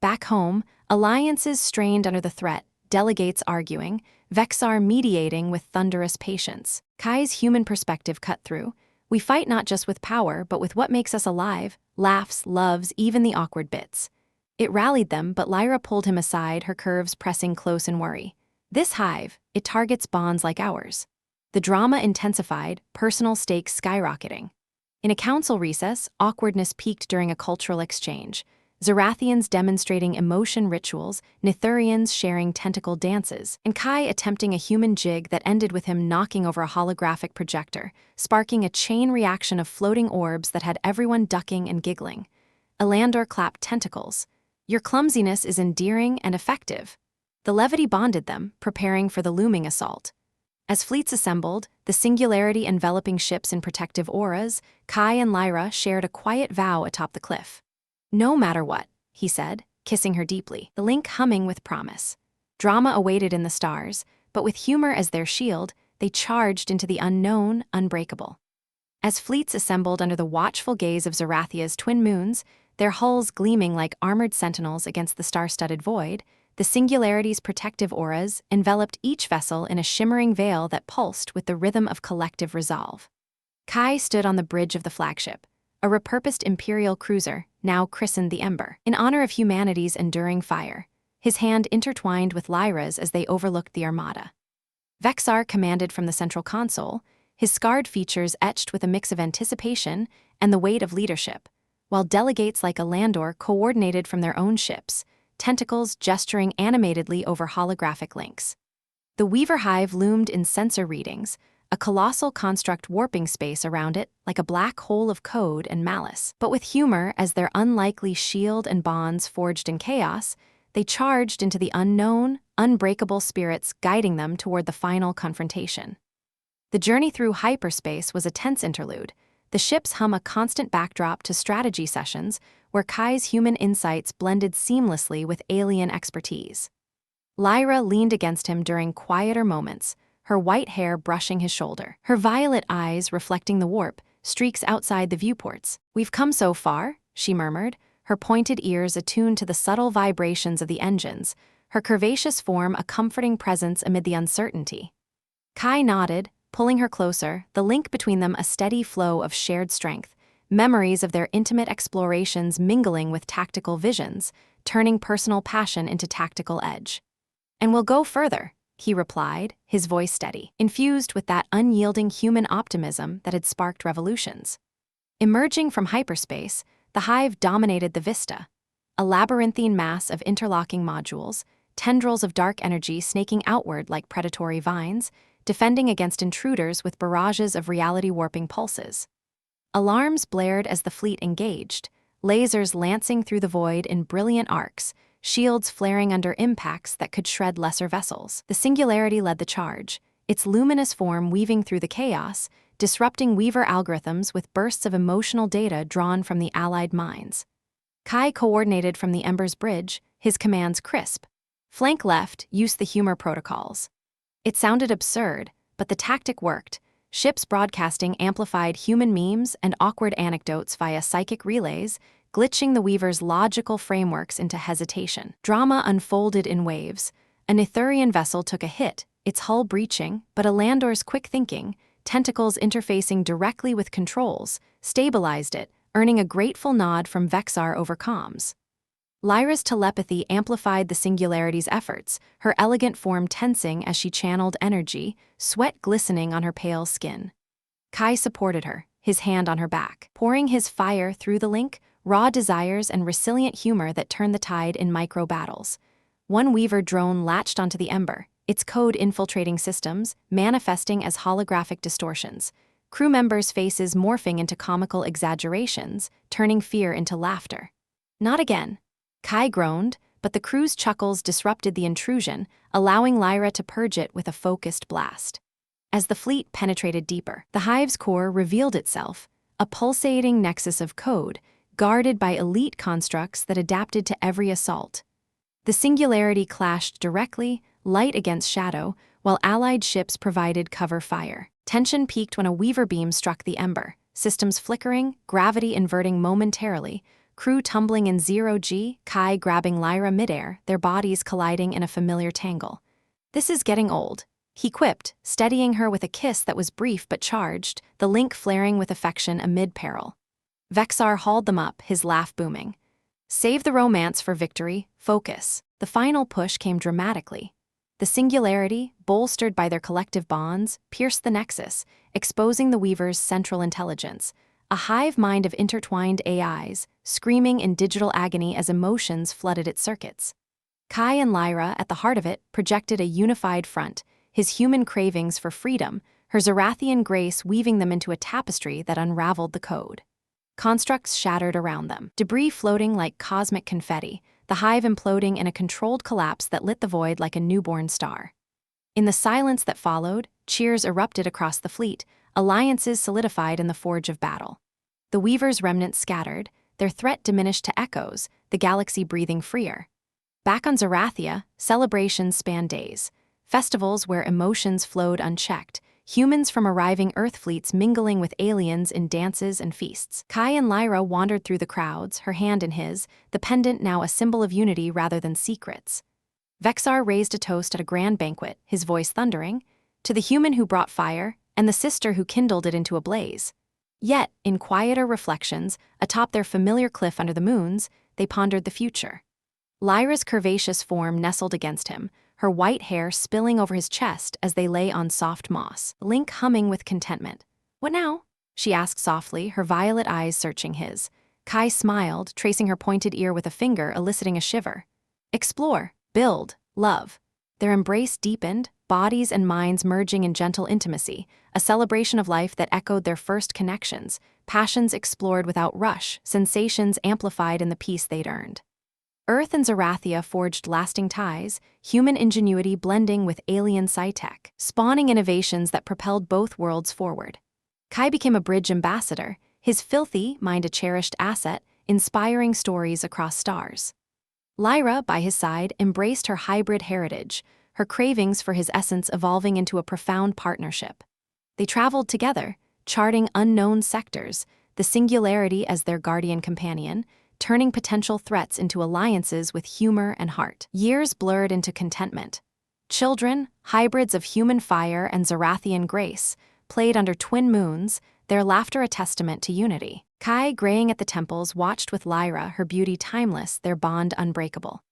Back home, alliances strained under the threat, delegates arguing, Vexar mediating with thunderous patience. Kai's human perspective cut through. We fight not just with power, but with what makes us alive, laughs, loves, even the awkward bits. It rallied them, but Lyra pulled him aside, her curves pressing close in worry. This hive, it targets bonds like ours. The drama intensified, personal stakes skyrocketing. In a council recess, awkwardness peaked during a cultural exchange. Zerathians demonstrating emotion rituals, Nithurians sharing tentacle dances, and Kai attempting a human jig that ended with him knocking over a holographic projector, sparking a chain reaction of floating orbs that had everyone ducking and giggling. Elandor clapped tentacles. Your clumsiness is endearing and effective. The levity bonded them, preparing for the looming assault. As fleets assembled, the Singularity enveloping ships in protective auras, Kai and Lyra shared a quiet vow atop the cliff. No matter what, he said, kissing her deeply, the link humming with promise. Drama awaited in the stars, but with humor as their shield, they charged into the unknown, unbreakable. As fleets assembled under the watchful gaze of Zerathia's twin moons, their hulls gleaming like armored sentinels against the star-studded void, the Singularity's protective auras enveloped each vessel in a shimmering veil that pulsed with the rhythm of collective resolve. Kai stood on the bridge of the flagship, a repurposed Imperial cruiser, now christened the Ember, in honor of humanity's enduring fire, his hand intertwined with Lyra's as they overlooked the armada. Vexar commanded from the central console, his scarred features etched with a mix of anticipation and the weight of leadership, while delegates like Elandor coordinated from their own ships, tentacles gesturing animatedly over holographic links. The Weaver hive loomed in sensor readings, a colossal construct warping space around it like a black hole of code and malice. But with humor as their unlikely shield and bonds forged in chaos, they charged into the unknown, unbreakable spirits guiding them toward the final confrontation. The journey through hyperspace was a tense interlude. The ships hum a constant backdrop to strategy sessions where Kai's human insights blended seamlessly with alien expertise. Lyra leaned against him during quieter moments, her white hair brushing his shoulder, her violet eyes reflecting the warp, streaks outside the viewports. We've come so far, she murmured, her pointed ears attuned to the subtle vibrations of the engines, her curvaceous form a comforting presence amid the uncertainty. Kai nodded, pulling her closer, the link between them a steady flow of shared strength, memories of their intimate explorations mingling with tactical visions, turning personal passion into tactical edge. And we'll go further, he replied, his voice steady, infused with that unyielding human optimism that had sparked revolutions. Emerging from hyperspace, the hive dominated the vista, a labyrinthine mass of interlocking modules, tendrils of dark energy snaking outward like predatory vines, defending against intruders with barrages of reality-warping pulses. Alarms blared as the fleet engaged, lasers lancing through the void in brilliant arcs, shields flaring under impacts that could shred lesser vessels. The Singularity led the charge, its luminous form weaving through the chaos, disrupting Weaver algorithms with bursts of emotional data drawn from the Allied minds. Kai coordinated from the Ember's bridge, his commands crisp. Flank left, use the humor protocols. It sounded absurd, but the tactic worked. Ships broadcasting amplified human memes and awkward anecdotes via psychic relays, glitching the Weaver's logical frameworks into hesitation. Drama unfolded in waves. A Nithurian vessel took a hit, its hull breaching, but Elandor's quick thinking, tentacles interfacing directly with controls, stabilized it, earning a grateful nod from Vexar over comms. Lyra's telepathy amplified the Singularity's efforts, her elegant form tensing as she channeled energy, sweat glistening on her pale skin. Kai supported her, his hand on her back, pouring his fire through the link, raw desires and resilient humor that turned the tide in micro-battles. One Weaver drone latched onto the Ember, its code infiltrating systems, manifesting as holographic distortions. Crew members' faces morphing into comical exaggerations, turning fear into laughter. Not again. Kai groaned, but the crew's chuckles disrupted the intrusion, allowing Lyra to purge it with a focused blast. As the fleet penetrated deeper, the Hive's core revealed itself, a pulsating nexus of code, guarded by elite constructs that adapted to every assault. The Singularity clashed directly, light against shadow, while allied ships provided cover fire. Tension peaked when a Weaver beam struck the Ember, systems flickering, gravity inverting momentarily, crew tumbling in 0G, Kai grabbing Lyra midair, their bodies colliding in a familiar tangle. "This is getting old," he quipped, steadying her with a kiss that was brief but charged, the link flaring with affection amid peril. Vexar hauled them up, his laugh booming. "Save the romance for victory, focus." The final push came dramatically. The Singularity, bolstered by their collective bonds, pierced the nexus, exposing the Weaver's central intelligence, a hive mind of intertwined AIs, screaming in digital agony as emotions flooded its circuits. Kai and Lyra, at the heart of it, projected a unified front, his human cravings for freedom, her Zerathian grace weaving them into a tapestry that unraveled the code. Constructs shattered around them, debris floating like cosmic confetti, the hive imploding in a controlled collapse that lit the void like a newborn star. In the silence that followed, cheers erupted across the fleet, alliances solidified in the forge of battle. The Weaver's remnants scattered, their threat diminished to echoes, the galaxy breathing freer. Back on Zerathia, celebrations spanned days, festivals where emotions flowed unchecked, humans from arriving Earth fleets mingling with aliens in dances and feasts. Kai and Lyra wandered through the crowds, her hand in his, the pendant now a symbol of unity rather than secrets. Vexar raised a toast at a grand banquet, his voice thundering, to the human who brought fire and the sister who kindled it into a blaze. Yet, in quieter reflections, atop their familiar cliff under the moons, they pondered the future. Lyra's curvaceous form nestled against him, her white hair spilling over his chest as they lay on soft moss, Link humming with contentment. "What now?" she asked softly, her violet eyes searching his. Kai smiled, tracing her pointed ear with a finger, eliciting a shiver. "Explore, build, love." Their embrace deepened, bodies and minds merging in gentle intimacy, a celebration of life that echoed their first connections, passions explored without rush, sensations amplified in the peace they'd earned. Earth and Zerathia forged lasting ties, human ingenuity blending with alien sci-tech, spawning innovations that propelled both worlds forward. Kai became a bridge ambassador, his filthy mind a cherished asset, inspiring stories across stars. Lyra, by his side, embraced her hybrid heritage, her cravings for his essence evolving into a profound partnership. They traveled together, charting unknown sectors, the Singularity as their guardian companion, turning potential threats into alliances with humor and heart. Years blurred into contentment. Children, hybrids of human fire and Zerathian grace, played under twin moons, their laughter a testament to unity. Kai, graying at the temples, watched with Lyra, her beauty timeless, their bond unbreakable.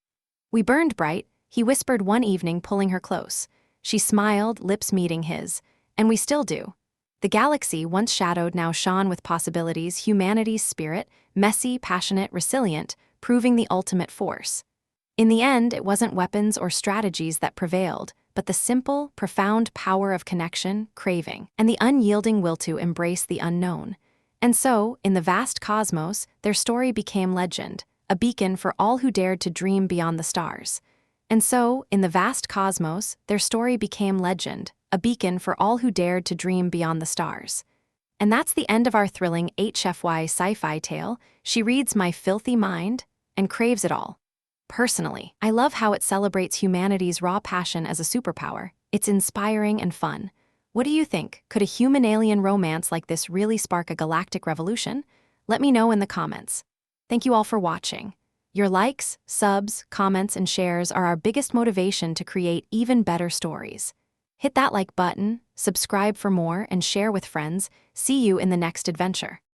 "We burned bright," he whispered one evening, pulling her close. She smiled, lips meeting his. "And we still do." The galaxy, once shadowed, now shone with possibilities, humanity's spirit, messy, passionate, resilient, proving the ultimate force. In the end, it wasn't weapons or strategies that prevailed, but the simple, profound power of connection, craving, and the unyielding will to embrace the unknown. And so, in the vast cosmos, their story became legend, a beacon for all who dared to dream beyond the stars. And so, in the vast cosmos, their story became legend, a beacon for all who dared to dream beyond the stars. And that's the end of our thrilling HFY sci-fi tale. She reads my filthy mind and craves it all. Personally, I love how it celebrates humanity's raw passion as a superpower. It's inspiring and fun. What do you think? Could a human-alien romance like this really spark a galactic revolution? Let me know in the comments. Thank you all for watching. Your likes, subs, comments, and shares are our biggest motivation to create even better stories. Hit that like button, subscribe for more, and share with friends. See you in the next adventure.